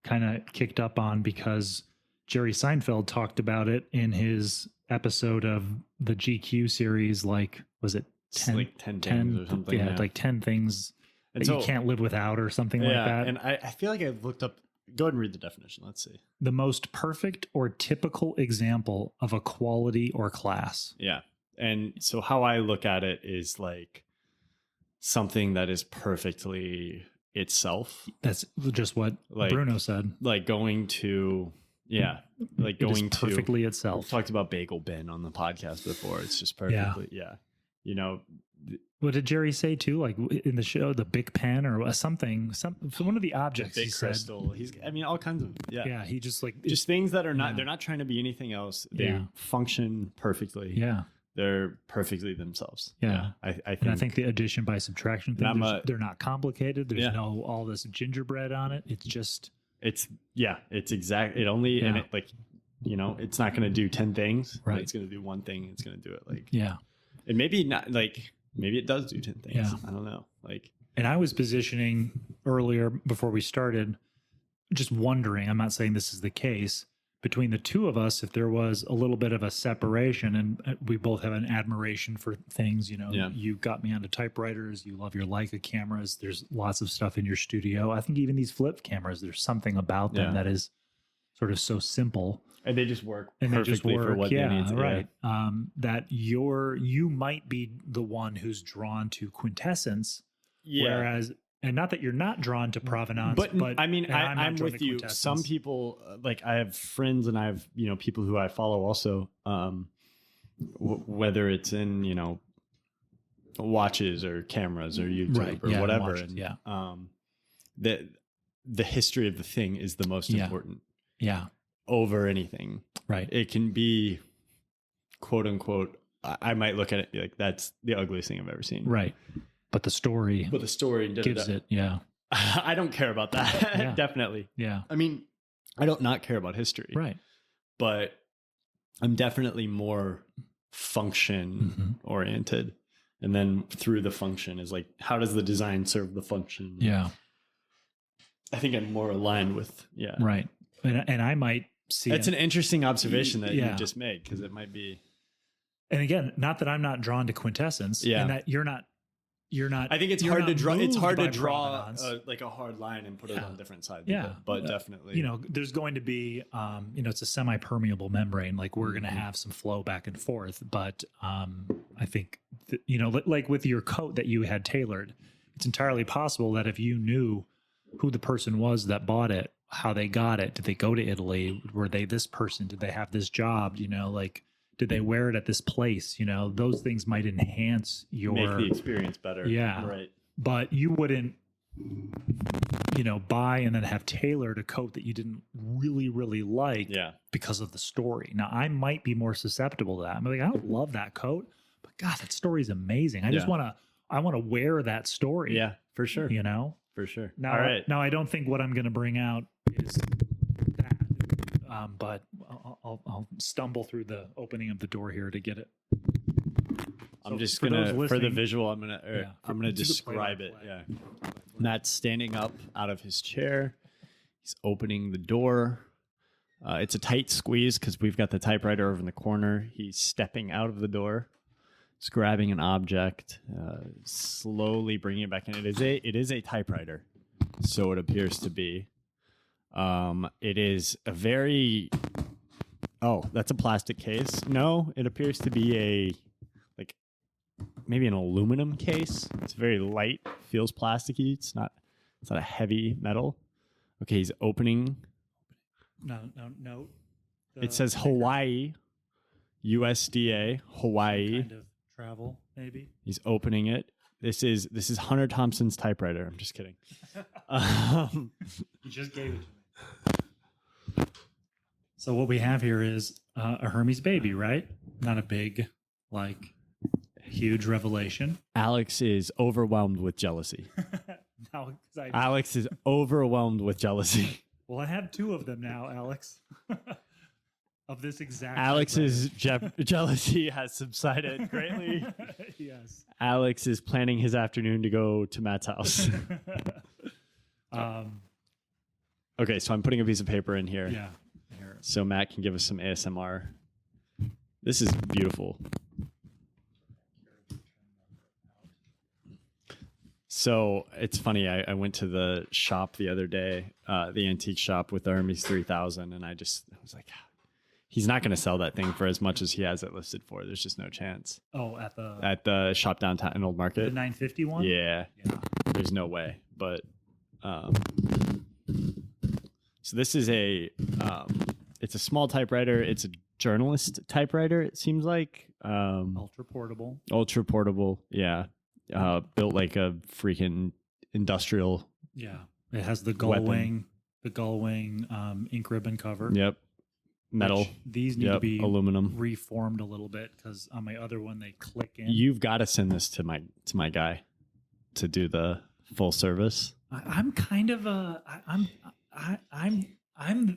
kind of kicked up on because Jerry Seinfeld talked about it in his episode of the GQ series. Like, was it 10 things or something? Yeah, like 10 things that you can't live without or something like that. And I feel like I've looked up. Go ahead and read the definition. Let's see. The most perfect or typical example of a quality or class. Yeah. And so how I look at it is like something that is perfectly itself. That's just what Bruno said. Like going to, perfectly itself. We've talked about Bagel Bin on the podcast before. It's just perfectly, you know. What did Jerry say too? Like in the show, the Big Pen or something, one of the objects. The big crystal. All kinds of Yeah, he just things that are not. They're not trying to be anything else. They function perfectly. Yeah, they're perfectly themselves. Yeah, I think the addition by subtraction thing. They're not complicated. There's no all this gingerbread on it. It's just. It's exact. It only and it like, you know, it's not going to do 10 things. Right. It's going to do one thing. It's going to do it like and maybe not like. Maybe it does do 10 things. Yeah. I don't know. Like, and I was positioning earlier before we started, just wondering, I'm not saying this is the case, between the two of us, if there was a little bit of a separation, and we both have an admiration for things, you know, you got me onto typewriters, you love your Leica cameras, there's lots of stuff in your studio. I think even these flip cameras, there's something about them that is sort of so simple. And they just work and perfectly for what they need to. Right. That you might be the one who's drawn to quintessence, whereas, and not that you're not drawn to provenance, but I mean, I'm with you. Quintessence. Some people, like I have friends and I have, people who I follow also, whether it's in, watches or cameras or YouTube or whatever. Watches, The history of the thing is the most important. Yeah. Over anything. Right. It can be, quote unquote, I might look at it and be like, that's the ugliest thing I've ever seen. Right. But the story gives it. Yeah. I don't care about that. Yeah. Definitely. Yeah. I mean, I don't not care about history. Right. But I'm definitely more function oriented. And then through the function is like, how does the design serve the function? Yeah. I think I'm more aligned with, Right. And I might see that's an interesting observation that you just made, because it might be. And again, not that I'm not drawn to quintessence, and that you're not. I think it's hard to draw. It's hard to draw like a hard line and put it on different sides. Yeah, but definitely, there's going to be, it's a semi-permeable membrane. Like we're going to have some flow back and forth. But I think, like with your coat that you had tailored, it's entirely possible that if you knew who the person was that bought it, how they got it, did they go to Italy? Were they this person? Did they have this job? Like, did they wear it at this place? Those things might enhance make the experience better. Yeah. Right. But you wouldn't, buy and then have tailored a coat that you didn't really, really like because of the story. Now, I might be more susceptible to that. I'm like, I don't love that coat, but God, that story is amazing. I just want to wear that story. Yeah, for sure. For sure. Now, all right. Now, I don't think what I'm going to bring out is that, but I'll stumble through the opening of the door here to get it. I'm just gonna, for the visual, I'm gonna describe it. Yeah. Matt's standing up out of his chair. He's opening the door. It's a tight squeeze because we've got the typewriter over in the corner. He's stepping out of the door. He's grabbing an object, slowly bringing it back in. It is a typewriter, so it appears to be. It is a very. Oh, that's a plastic case. No, it appears to be maybe an aluminum case. It's very light, feels plasticky. It's not a heavy metal. Okay, he's opening. No. It says Hawaii, USDA, Hawaii. Kind of travel, maybe. He's opening it. This is Hunter Thompson's typewriter. I'm just kidding. He just gave it to me. So what we have here is a Hermes baby, right? Not a big, huge revelation. Alex is overwhelmed with jealousy. Alex is overwhelmed with jealousy. Well, I have two of them now, Alex. Of this exact. Alex's jealousy has subsided greatly. Yes. Alex is planning his afternoon to go to Matt's house. Okay, so I'm putting a piece of paper in here. Yeah. So Matt can give us some ASMR. This is beautiful. So it's funny. I went to the shop the other day, the antique shop with the Hermes 3000, and I was like, he's not going to sell that thing for as much as he has it listed for. There's just no chance. Oh, at the shop downtown in Old Market, the 950 one. Yeah. There's no way. But so this is it's a small typewriter. It's a journalist typewriter. It seems like Ultra portable. Yeah. Built like a freaking industrial. Yeah. It has the gull wing, ink ribbon cover. Yep. Metal. These need to be aluminum reformed a little bit because on my other one they click in. You've got to send this to my guy to do the full service. I'm kind of I'm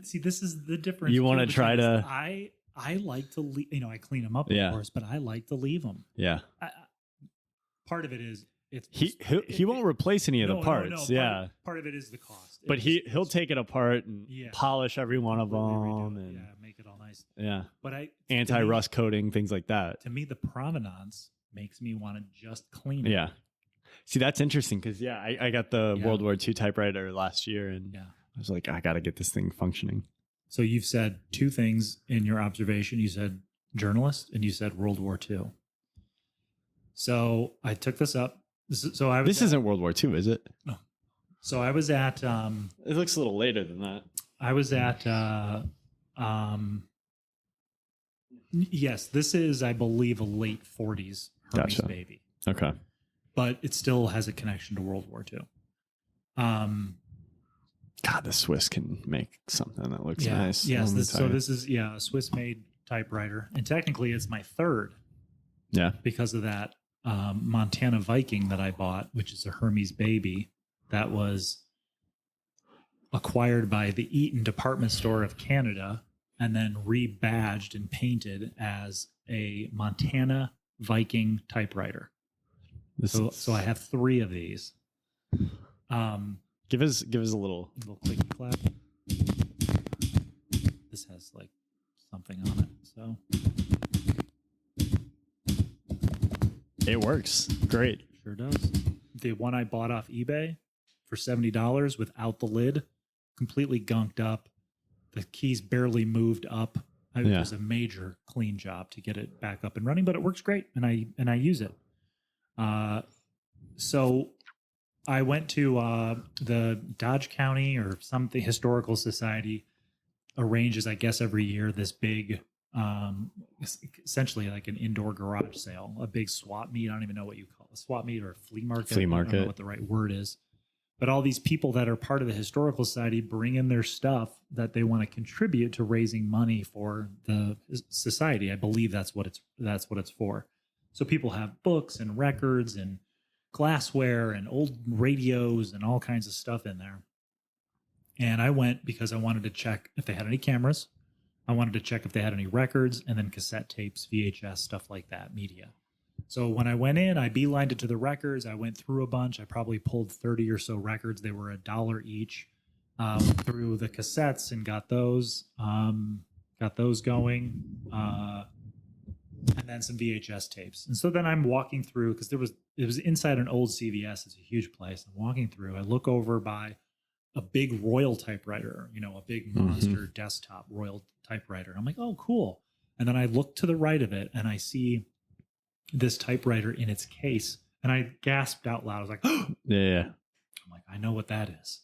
see, this is the difference. You want to try to I like to leave, I clean them up of course, but I like to leave them. Yeah. Part of it is he won't replace any of the parts. Part of it is the cost. But he'll take it apart and polish every one of them and make it all nice. Yeah. But anti-rust coating, things like that. To me, the provenance makes me want to just clean it. Yeah. See, that's interesting because I got the World War II typewriter last year and I was like, I got to get this thing functioning. So you've said two things in your observation. You said journalist and you said World War II. So I took this up. This isn't World War II, is it? No. So I was at. It looks a little later than that. I was at. Yes, this is, I believe, a late 40s Hermes baby. Okay. But it still has a connection to World War II. God, the Swiss can make something that looks nice. Yes. This is a Swiss-made typewriter, and technically it's my third. Yeah. Because of that Montana Viking that I bought, which is a Hermes baby that was acquired by the Eaton Department Store of Canada and then rebadged and painted as a Montana Viking typewriter. So I have 3 of these. Give us a little clicky clap. This has like something on it, so it works great. Sure does. The one I bought off eBay for $70 without the lid, completely gunked up. The keys barely moved up. It was a major clean job to get it back up and running, but it works great, and I use it. So I went to the Dodge County or something historical society arranges, I guess, every year this big, essentially like an indoor garage sale, a big swap meet. I don't even know what you call it, a swap meet or a flea market. I don't know what the right word is. But all these people that are part of the historical society bring in their stuff that they want to contribute to raising money for the society. I believe that's what it's for. So people have books and records and glassware and old radios and all kinds of stuff in there. And I went because I wanted to check if they had any cameras. I wanted to check if they had any records, and then cassette tapes, VHS, stuff like that, media. So when I went in, I beelined it to the records. I went through a bunch. I probably pulled 30 or so records. They were $1 each. Through the cassettes and got those going. And then some VHS tapes. And so then I'm walking through, because it was inside an old CVS. It's a huge place. I'm walking through. I look over by a big Royal typewriter, a big monster desktop Royal typewriter. I'm like, oh, cool. And then I look to the right of it and I see this typewriter in its case. And I gasped out loud. I was like, oh, yeah. I'm like, I know what that is.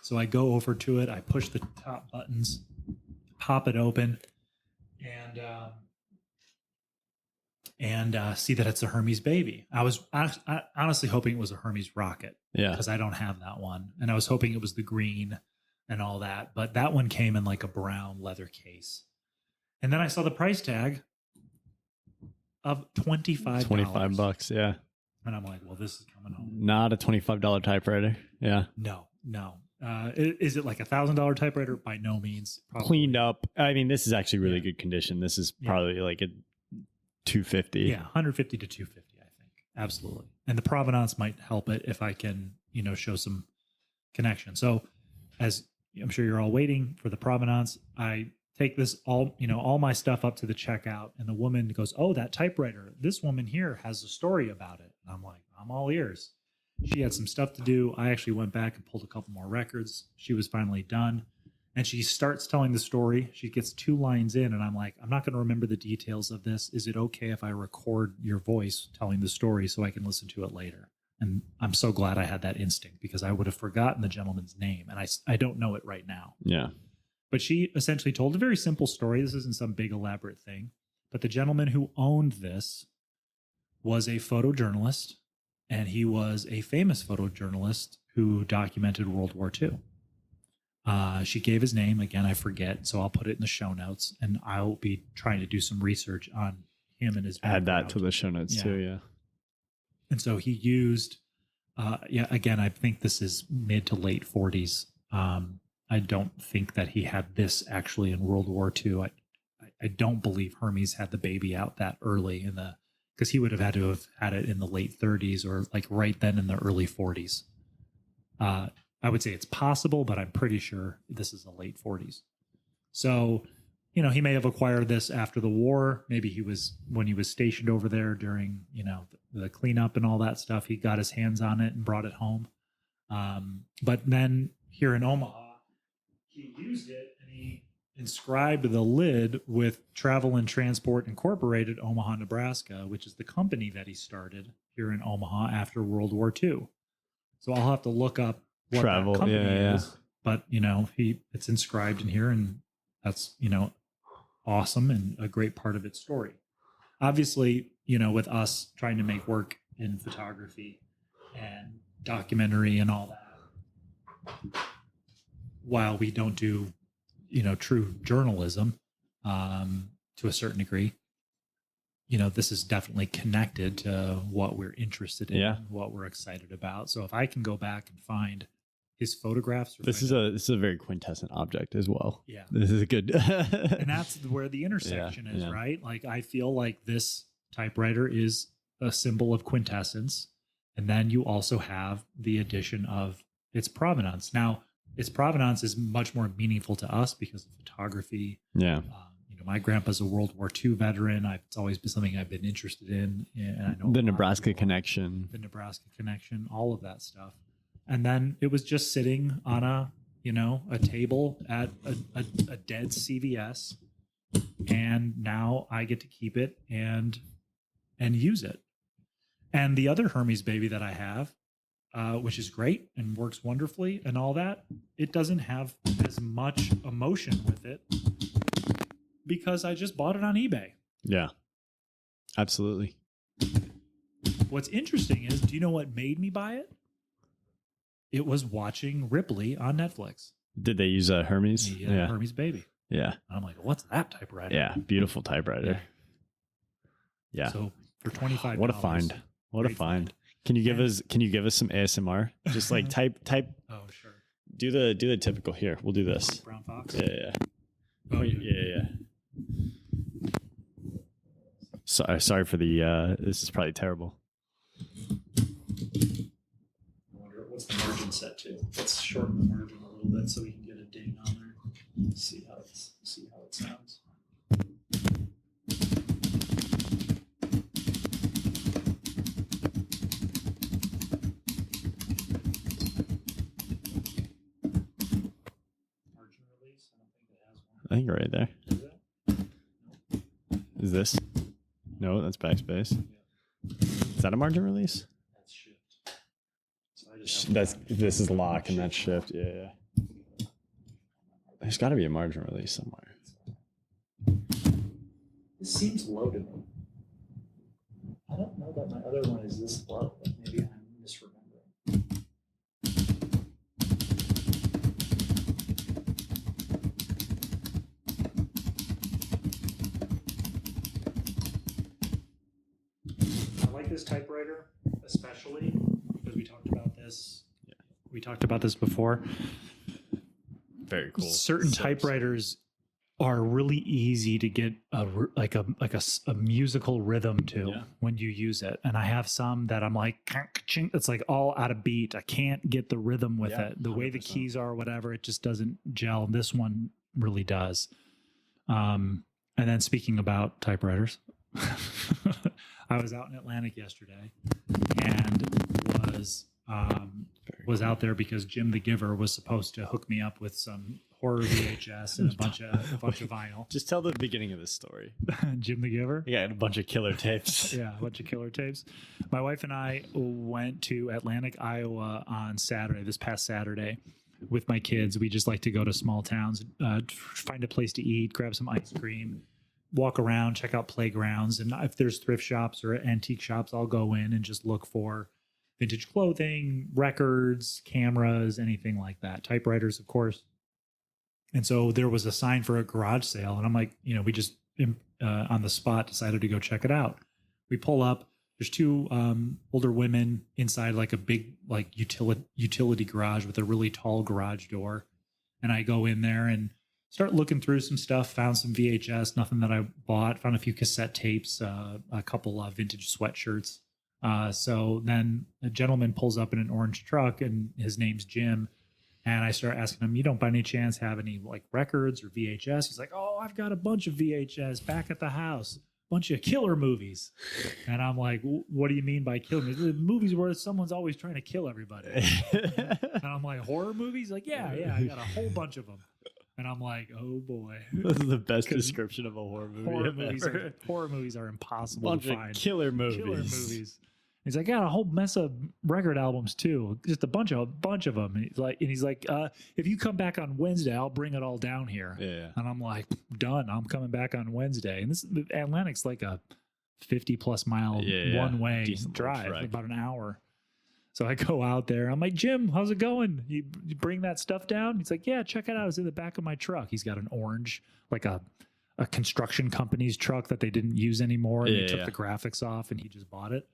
So I go over to it. I push the top buttons, pop it open, and see that it's a Hermes baby. I was honestly hoping it was a Hermes rocket. Yeah. Because I don't have that one. And I was hoping it was the green and all that. But that one came in like a brown leather case. And then I saw the price tag of $25. $25, yeah. And I'm like, well, this is coming home. Not a $25 typewriter. Yeah. No. Is it like $1,000 typewriter? By no means. Probably. Cleaned up. I mean, this is actually really good condition. This is probably like a 250. Yeah, 150 to 250, I think. Absolutely. And the provenance might help it if I can, show some connection. So as I'm sure you're all waiting for the provenance, I take this all my stuff up to the checkout, and the woman goes, oh, that typewriter, this woman here has a story about it. And I'm like, I'm all ears. She had some stuff to do. I actually went back and pulled a couple more records. She was finally done. And she starts telling the story. She gets 2 lines in, and I'm like, I'm not going to remember the details of this. Is it okay if I record your voice telling the story so I can listen to it later? And I'm so glad I had that instinct, because I would have forgotten the gentleman's name, and I don't know it right now. Yeah. But she essentially told a very simple story. This isn't some big elaborate thing. But the gentleman who owned this was a photojournalist, and he was a famous photojournalist who documented World War II. She gave his name. Again, I forget, so I'll put it in the show notes, and I'll be trying to do some research on him and his background. Add that to the show notes too, yeah. And so he used, again, I think this is mid to late 40s. I don't think that he had this actually in World War II. I don't believe Hermes had the baby out that early because he would have had to have had it in the late 30s or like right then in the early 40s. I would say it's possible, but I'm pretty sure this is the late 40s. So, he may have acquired this after the war. Maybe when he was stationed over there during, the cleanup and all that stuff, he got his hands on it and brought it home. But then here in Omaha, he used it and he inscribed the lid with Travel and Transport Incorporated, Omaha, Nebraska, which is the company that he started here in Omaha after World War II. So I'll have to look up what Travel, that company yeah. is. But, it's inscribed in here, and that's, awesome and a great part of its story. Obviously, with us trying to make work in photography and documentary and all that, while we don't do true journalism to a certain degree, this is definitely connected to what we're interested in, what we're excited about. So if I can go back and find his photographs, this is a very quintessent object as well. Yeah, this is a good, and that's where the intersection is, right? Like I feel like this typewriter is a symbol of quintessence, and then you also have the addition of its provenance. Now, its provenance is much more meaningful to us because of photography. Yeah. My grandpa's a World War II veteran. It's always been something I've been interested in. And I know the Nebraska connection, all of that stuff. And then it was just sitting on a table at a dead CVS. And now I get to keep it and use it. And the other Hermes baby that I have, which is great and works wonderfully and all that, it doesn't have as much emotion with it because I just bought it on eBay. Yeah, absolutely. What's interesting is, do you know what made me buy it? It was watching Ripley on Netflix. Did they use a Hermes? Yeah, Hermes baby. Yeah. And I'm like, what's that typewriter? Yeah, beautiful typewriter. Yeah. So for $25. What a find. What a find. Can you give us some ASMR? Just like type. Oh, sure. Do the typical here. We'll do this. Brown Fox. Yeah. Oh, yeah. Sorry for the this is probably terrible. I wonder what's the margin set to. Let's shorten the margin a little bit so we can get a ding on there. See how it sounds. I think right there. Is this? No, that's backspace. Is that a margin release? That's shift. So This is lock and that's shift. Yeah. There's got to be a margin release somewhere. This seems low to me. I don't know that my other one is this low, but maybe I'm misremembering. This typewriter, especially because we talked about this. Yeah. We talked about this before. Very cool. Certain typewriters are really easy to get a musical rhythm to when you use it. And I have some that I'm like, it's like all out of beat. I can't get the rhythm with it. The 100%. Way the keys are, or whatever, it just doesn't gel. This one really does. And then speaking about typewriters. I was out in Atlantic yesterday and was out there because Jim the Giver was supposed to hook me up with some horror VHS and a bunch of vinyl. Just tell the beginning of this story. Jim the Giver? Yeah, a bunch of killer tapes. Yeah, a bunch of killer tapes. My wife and I went to Atlantic, Iowa on Saturday, this past Saturday, with my kids. We just like to go to small towns, find a place to eat, grab some ice cream, walk around, check out playgrounds. And if there's thrift shops or antique shops, I'll go in and just look for vintage clothing, records, cameras, anything like that. Typewriters, of course. And so there was a sign for a garage sale. And I'm like, we just on the spot decided to go check it out. We pull up. There's two older women inside like a big utility garage with a really tall garage door. And I go in there and start looking through some stuff, found some VHS, nothing that I bought, found a few cassette tapes, a couple of vintage sweatshirts. So then a gentleman pulls up in an orange truck and his name's Jim. And I start asking him, you don't by any chance have any like records or VHS? He's like, oh, I've got a bunch of VHS back at the house. bunch of killer movies. And I'm like, what do you mean by killer movies? The movies where someone's always trying to kill everybody. And I'm like, horror movies? Like, yeah, I got a whole bunch of them. And I'm like, oh boy. This is the best description of a horror movie. Horror movies are impossible to find. Killer movies. Killer movies. He's like, got a whole mess of record albums too, just a bunch of them. And he's like, if you come back on Wednesday, I'll bring it all down here. Yeah. And I'm like, done. I'm coming back on Wednesday. And this Atlantic's like a 50+ mile one way drive, about an hour. So I go out there. I'm like, Jim, how's it going? You bring that stuff down? He's like, yeah, check it out. It's in the back of my truck. He's got an orange, like a construction company's truck that they didn't use anymore. They took the graphics off, and he just bought it.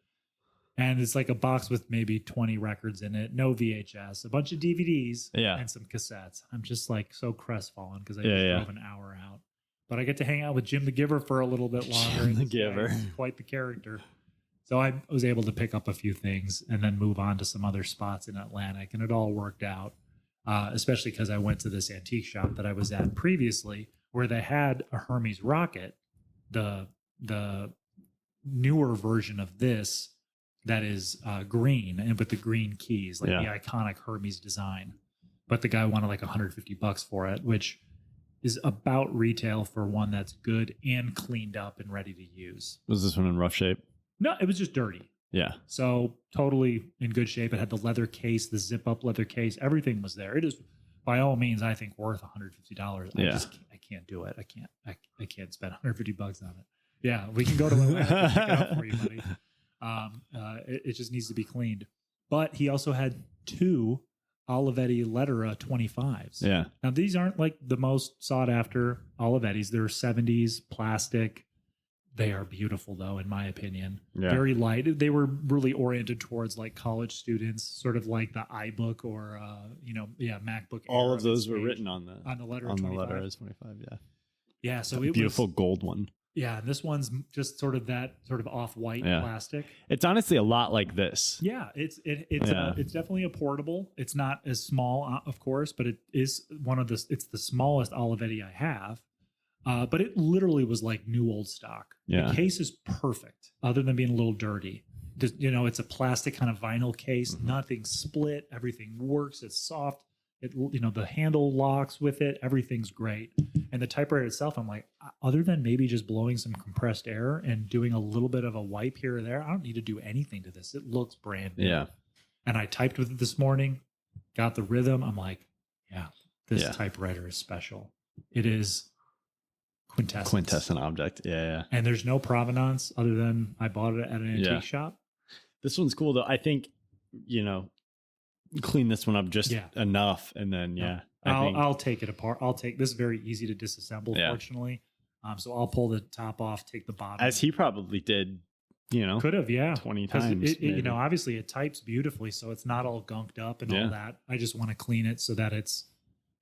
And it's like a box with maybe 20 records in it, no VHS, a bunch of DVDs, and some cassettes. I'm just like so crestfallen because I just drove an hour out. But I get to hang out with Jim the Giver for a little bit longer. Jim the Giver. He's quite the character. So I was able to pick up a few things and then move on to some other spots in Atlantic. And it all worked out, especially because I went to this antique shop that I was at previously where they had a Hermes rocket, the newer version of this, that is green and with the green keys, like the iconic Hermes design. But the guy wanted like $150 for it, which is about retail for one that's good and cleaned up and ready to use. Was this one in rough shape? No, it was just dirty. Yeah. So totally in good shape. It had the leather case, the zip up leather case. Everything was there. It is by all means, I think, worth $150. I can't do it. I can't spend $150 on it. Yeah, we can go to Atlanta and pick it up for you, buddy. It just needs to be cleaned. But he also had 2 Olivetti Lettera 25s. Yeah. Now, these aren't like the most sought after Olivettis. They're 70s plastic. They are beautiful, though, in my opinion. Yeah. Very light. They were really oriented towards like college students, sort of like the iBook or, MacBook. All of those were written on the Lettera 25. On the Lettera 25, yeah. Yeah, so it beautiful gold one. Yeah, and this one's just sort of off-white plastic. It's honestly a lot like this. Yeah, it's definitely a portable. It's not as small, of course, but it is it's the smallest Olivetti I have. But it literally was like new old stock. Yeah. The case is perfect, other than being a little dirty. It's a plastic kind of vinyl case. Mm-hmm. Nothing split. Everything works. It's soft. The handle locks with it. Everything's great. And the typewriter itself, I'm like, other than maybe just blowing some compressed air and doing a little bit of a wipe here or there, I don't need to do anything to this. It looks brand new. Yeah. And I typed with it this morning, got the rhythm. I'm like, this typewriter is special. It is quintessent object. Yeah. And there's no provenance other than I bought it at an antique shop. This one's cool though. I think, clean this one up just enough, and then I'll take it apart. This is very easy to disassemble, fortunately. So I'll pull the top off, take the bottom, as he probably did. Could have 20 times. Obviously it types beautifully, so it's not all gunked up and all that. I just want to clean it so that it's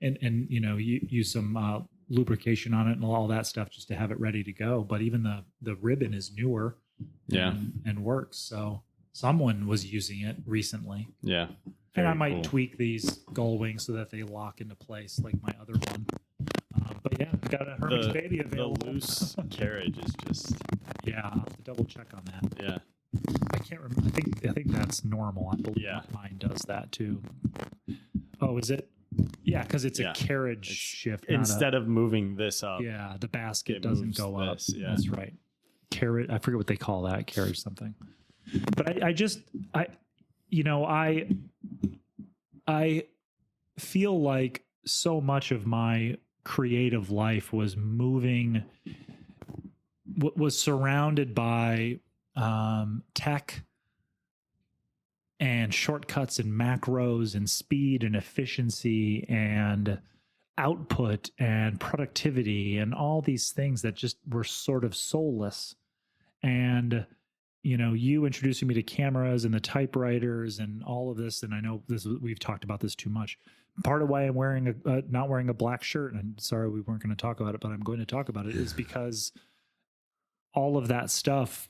and use some lubrication on it and all that stuff just to have it ready to go. But even the ribbon is newer, and works. So someone was using it recently. Yeah. And I might tweak these gull wings so that they lock into place like my other one. But I've got a Hermes Baby available. The loose carriage is just... Yeah, I'll have to double check on that. Yeah. I can't remember. I think that's normal. I believe mine does that too. Oh, is it? Yeah, because it's a carriage shift. Instead of moving this up. Yeah, the basket doesn't go up. Yeah. That's right. Carriage, I forget what they call that. Carriage something. But I feel like so much of my creative life was surrounded by tech and shortcuts and macros and speed and efficiency and output and productivity and all these things that just were sort of soulless. And you introducing me to cameras and the typewriters and all of this, and I know we've talked about this too much. Part of why I'm wearing not wearing a black shirt, and I'm sorry we weren't going to talk about it, but I'm going to talk about it, is because all of that stuff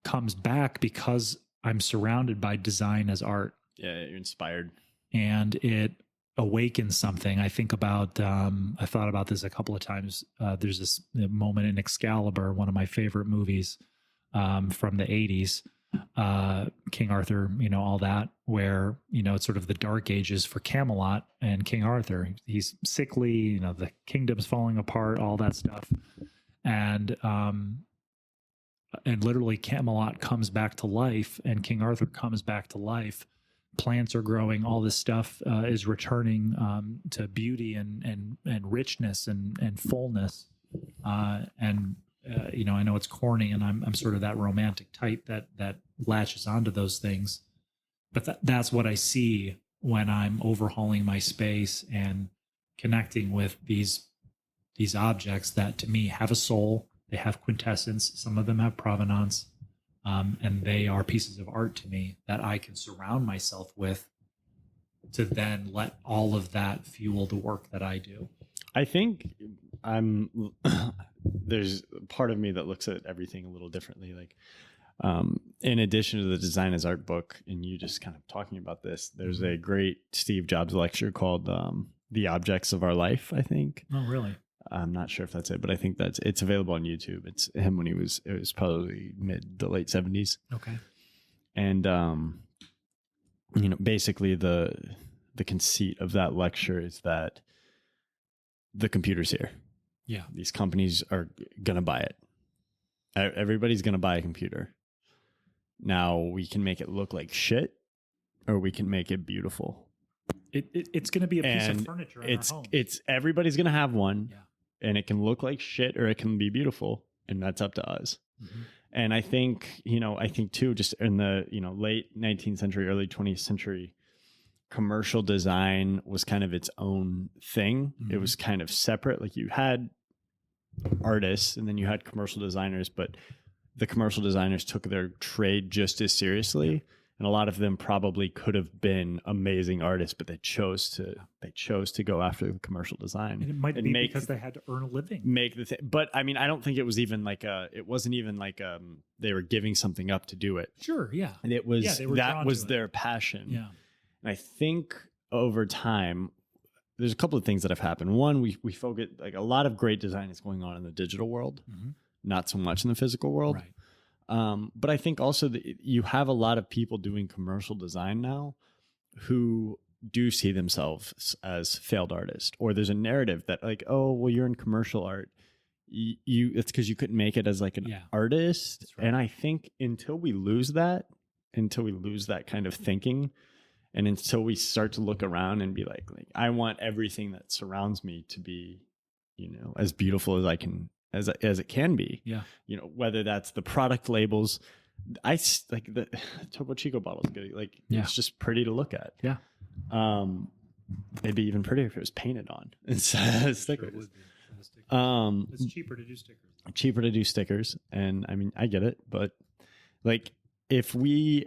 comes back because I'm surrounded by design as art. Yeah, you're inspired. And it awakens something. I think about, I thought about this a couple of times. There's this moment in Excalibur, one of my favorite movies from the 80s, King Arthur, all that, where, it's sort of the dark ages for Camelot and King Arthur. He's sickly, the kingdom's falling apart, all that stuff. And literally Camelot comes back to life and King Arthur comes back to life. Plants are growing, all this stuff is returning to beauty and richness and fullness. I know it's corny, and I'm sort of that romantic type that latches onto those things. But that's what I see when I'm overhauling my space and connecting with these objects that to me have a soul. They have quintessence. Some of them have provenance. And they are pieces of art to me that I can surround myself with to then let all of that fuel the work that I do. I think there's part of me that looks at everything a little differently. Like, in addition to the Design as Art book, and you just kind of talking about this, there's a great Steve Jobs lecture called The Objects of Our Life, I think. Oh, really? I'm not sure if that's it, but I think it's available on YouTube. It's him when it was probably mid to late 70s. Okay. And, basically the conceit of that lecture is that the computer's here. Yeah. These companies are going to buy it. Everybody's going to buy a computer. Now we can make it look like shit, or we can make it beautiful. It's going to be a piece of furniture in our home. Everybody's going to have one. Yeah. And it can look like shit or it can be beautiful, and that's up to us. Mm-hmm. And I think too, just in the, late 19th century, early 20th century, commercial design was kind of its own thing. Mm-hmm. It was kind of separate. Like, you had artists and then you had commercial designers, but the commercial designers took their trade just as seriously. Yeah. And a lot of them probably could have been amazing artists, but they chose to go after the commercial design. And it might be because they had to earn a living. Make the thing. But I mean, I don't think it was even like it wasn't even like they were giving something up to do it. Sure, yeah. And it was that was their passion. Yeah. And I think over time, there's a couple of things that have happened. One, we focus, like, a lot of great design is going on in the digital world, mm-hmm. not so much in the physical world. Right. But I think also that you have a lot of people doing commercial design now who do see themselves as failed artists, or there's a narrative that, like, oh, well, you're in commercial art. It's because you couldn't make it as like an artist. Right. And I think until we lose that kind of thinking, and until we start to look around and be like I want everything that surrounds me to be, as beautiful as I can, as it can be. Yeah. Whether that's the product labels, I like the Topo Chico bottles. Like, it's just pretty to look at. Yeah. It'd be even prettier if it was painted on instead of stickers. Sure, it's cheaper to do stickers. Cheaper to do stickers. And I mean, I get it, but like, if we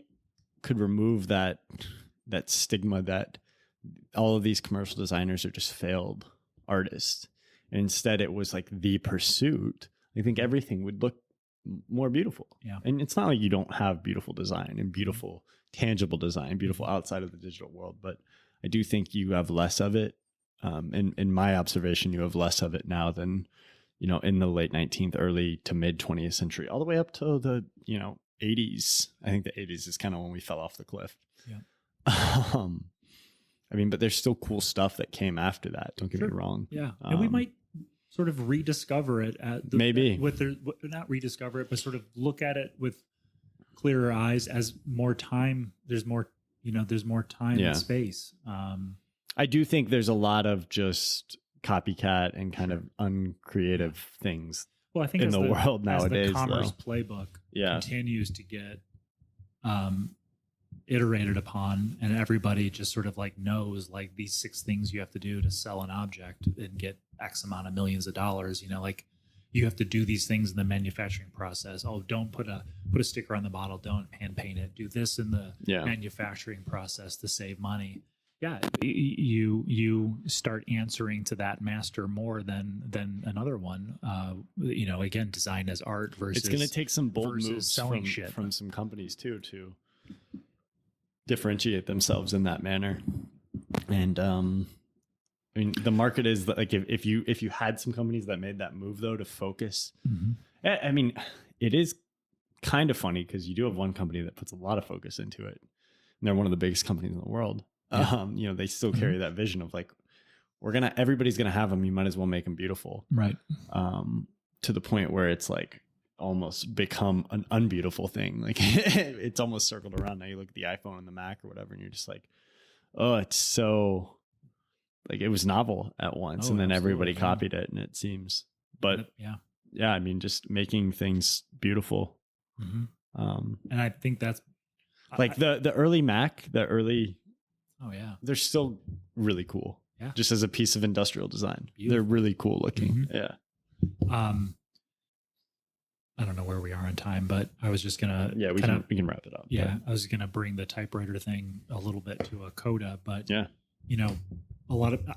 could remove that stigma that all of these commercial designers are just failed artists, and instead it was like the pursuit, I think everything would look more beautiful. Yeah. And it's not like you don't have beautiful design and beautiful tangible design, beautiful outside of the digital world, but I do think you have less of it. In my observation, you have less of it now than, in the late 19th, early to mid 20th century, all the way up to the, 80s. I think the 80s is kind of when we fell off the cliff. Yeah. I mean, but there's still cool stuff that came after that. Don't get me wrong. Yeah. And we might sort of rediscover it not rediscover it, but sort of look at it with clearer eyes as more time. There's more time and space. I do think there's a lot of just copycat and kind of uncreative things. Well, I think in the world nowadays, as the commerce playbook continues to get iterated upon, and everybody just sort of like knows like these 6 things you have to do to sell an object and get X amount of millions of dollars. Like, you have to do these things in the manufacturing process. Oh, don't put a sticker on the bottle. Don't hand paint it. Do this in the manufacturing process to save money. Yeah, you start answering to that master more than another one. Again, design as art versus. It's going to take some bold moves selling from some companies too to differentiate themselves in that manner. And I mean, the market is like if you had some companies that made that move though to focus. I mean, it is kind of funny because you do have one company that puts a lot of focus into it, and they're one of the biggest companies in the world. You know, they still carry that vision of like, everybody's gonna have them. You might as well make them beautiful, Right? To the point where it's like almost become an unbeautiful thing. Like it's almost circled around. Now you look at the iPhone and the Mac or whatever, and you're just like, oh, it's so like it was novel at once, and then everybody copied it, and it seems. But yeah, I mean, just making things beautiful. And I think that's like the early Mac, oh yeah, they're still really cool. Yeah, just as a piece of industrial design, beautiful. They're really cool looking. Yeah. I don't know where we are on time, but I was just gonna we can wrap it up. Yeah, I was gonna bring the typewriter thing a little bit to a coda, but yeah, you know,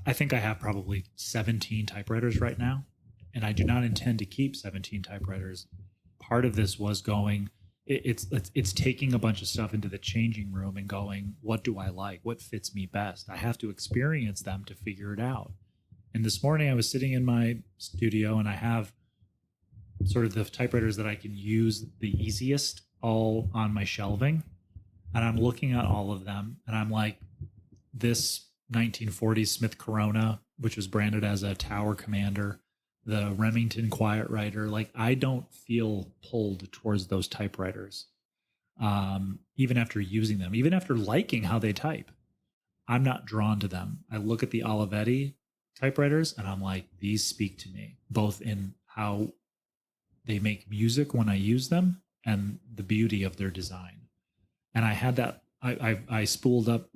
I think I have probably 17 typewriters right now, and I do not intend to keep 17 typewriters. Part of this was going, it's taking a bunch of stuff into the changing room and going, what do I like? What fits me best? I have to experience them to figure it out. And this morning I was sitting in my studio and I have sort of the typewriters that I can use the easiest all on my shelving. And I'm looking at all of them and I'm like, this 1940s Smith Corona, which was branded as a Tower Commander, the Remington Quiet Writer, like I don't feel pulled towards those typewriters. Even after using them, even after liking how they type, I'm not drawn to them. I look at the Olivetti typewriters and I'm like, these speak to me, both in how they make music when I use them and the beauty of their design. And I had that, I spooled up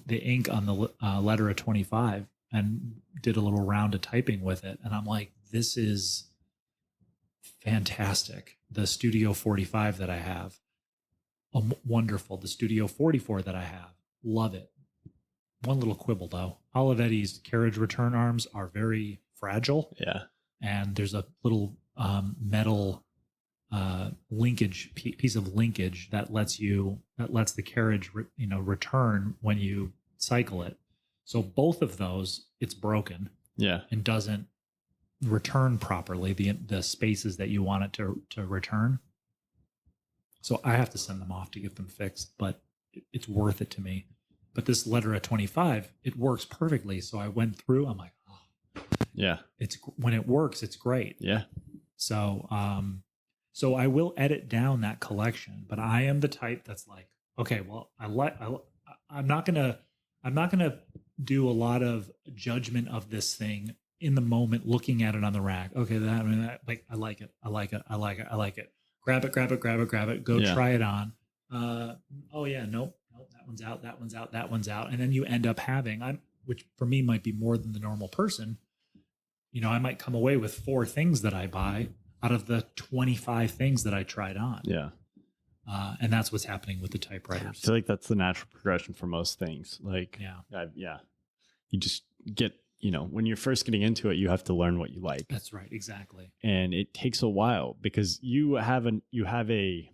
the ink on the letter of 25 and did a little round of typing with it. And I'm like, this is fantastic. The Studio 45 that I have, wonderful. The Studio 44 that I have, love it. One little quibble though, Olivetti's carriage return arms are very fragile. Yeah. And there's a little metal linkage piece of linkage that lets the carriage return when you cycle it. So both of those, it's broken. Yeah. And doesn't return properly the spaces that you want it to return. So I have to send them off to get them fixed, but it's worth it to me. But this letter at 25, it works perfectly. So I went through, I'm like, oh, yeah, when it works, it's great. Yeah. So, so I will edit down that collection, but I am the type that's like, okay, well, I'm not gonna do a lot of judgment of this thing in the moment, looking at it on the rack. Okay, like I like it. Grab it. Go try it on. Oh yeah, nope. That one's out. And then you end up having, which for me might be more than the normal person. I might come away with 4 things that I buy out of the 25 things that I tried on. Yeah. And that's what's happening with the typewriters. I feel like that's the natural progression for most things. Like, yeah. You just get, when you're first getting into it, you have to learn what you like. That's right. Exactly. And it takes a while because you have a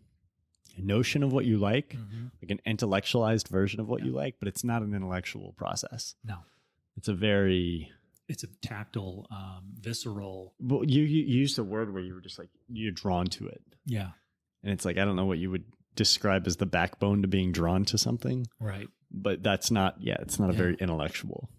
notion of what you like, like an intellectualized version of what you like, but it's not an intellectual process. No. It's a tactile, visceral. Well, you used a word where you were just like, you're drawn to it. Yeah. And it's like, I don't know what you would describe as the backbone to being drawn to something. Right. But it's not a very intellectual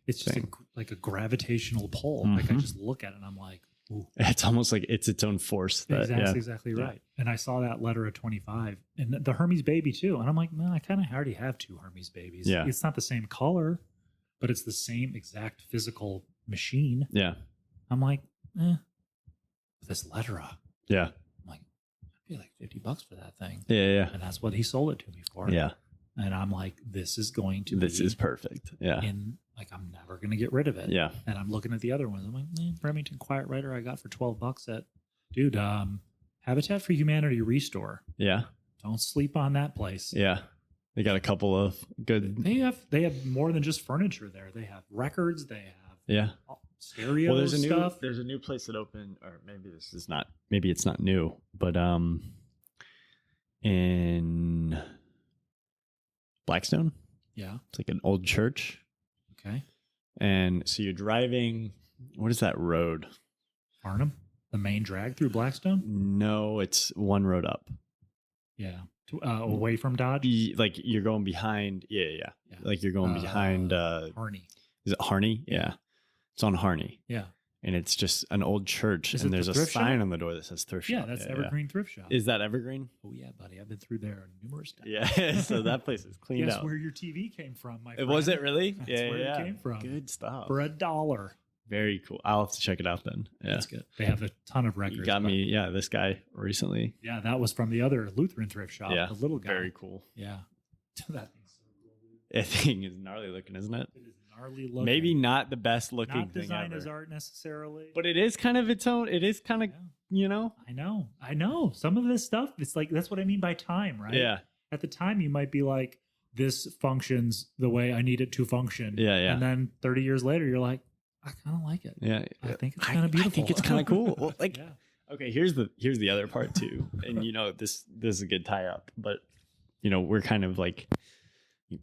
It's just like a gravitational pull. Like I just look at it and I'm like, ooh. It's almost like it's its own force. That's exactly right. And I saw that letter at 25 and the Hermes baby too. And I'm like, man, I kind of already have 2 Hermes babies. Yeah. It's not the same color, but it's the same exact physical machine. Yeah. I'm like, this letter. Yeah. I'm like, I'd pay like $50 for that thing. Yeah. And that's what he sold it to me for. Yeah. And I'm like, this is perfect. Yeah. And like, I'm never going to get rid of it. Yeah. And I'm looking at the other ones. I'm like, Remington Quiet Writer I got for $12 at, dude, Habitat for Humanity Restore. Yeah. Don't sleep on that place. Yeah. They got a couple of good. They have more than just furniture there. They have records. They have stereo stuff. There's a new place that opened, or maybe it's not new, but in Blackstone. Yeah. It's like an old church. Okay. And so you're driving. What is that road? Arnhem, the main drag through Blackstone. No, it's one road up. Yeah. Away from Dodge. Like you're going behind. Yeah. Like you're going behind. Harney. Is it Harney? Yeah. It's on Harney. Yeah. And it's just an old church, Is and it there's the a thrift sign shop? on the door that says thrift shop. Yeah, that's Evergreen Thrift Shop. Is that Evergreen? Oh yeah, buddy. I've been through there numerous times. Yeah. So that place is cleaned Guess out. where your TV came from, my friend. Was it really? That's yeah, where yeah. it came from. Good stuff. For $1. Very cool. I'll have to check it out then. Yeah. That's good. They have a ton of records. You got me. Yeah, this guy recently. Yeah, that was from the other Lutheran thrift shop. Yeah, The little guy. very cool. Yeah. That thing's so cool. That thing is gnarly looking, isn't it? It is gnarly looking. Maybe not the best looking not thing design ever. as art necessarily. But it is kind of its own. It is kind of, you know. I know. Some of this stuff, it's like, that's what I mean by time, right? Yeah. At the time, you might be like, this functions the way I need it to function. Yeah, yeah. And then 30 years later, you're like, I kind of like it. Yeah. I think it's kind of beautiful. I think it's kind of cool. Well, like, Yeah. okay, here's the other part too. And you know, this is a good tie up, but you know, we're kind of like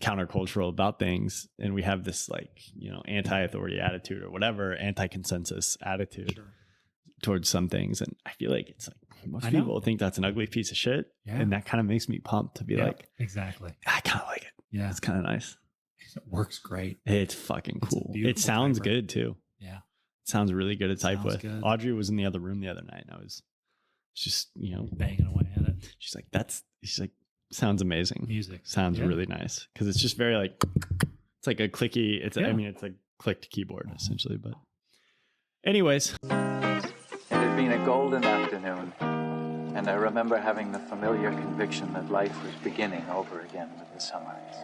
countercultural about things, and we have this like, you know, anti-authority attitude or whatever, anti-consensus attitude Sure. towards some things. And I feel like it's like most I know. people think that's an ugly piece of shit. Yeah. And that kind of makes me pumped to be Yeah, like, exactly. I kind of like it. Yeah. It's kind of nice. It works great. It's fucking It's a cool. It beautiful sounds typewriter. good too. Yeah. It sounds really good to type Sounds with. good. Audrey was in the other room the other night, and I was just, you know, Banging away at it. she's like, sounds amazing. Music. Sounds Yeah. really nice. Because it's just very like, it's like a clicky, I Yeah. mean, it's a clicked keyboard essentially. But anyways, It had been a golden afternoon, and I remember having the familiar conviction that life was beginning over again with the sunrise.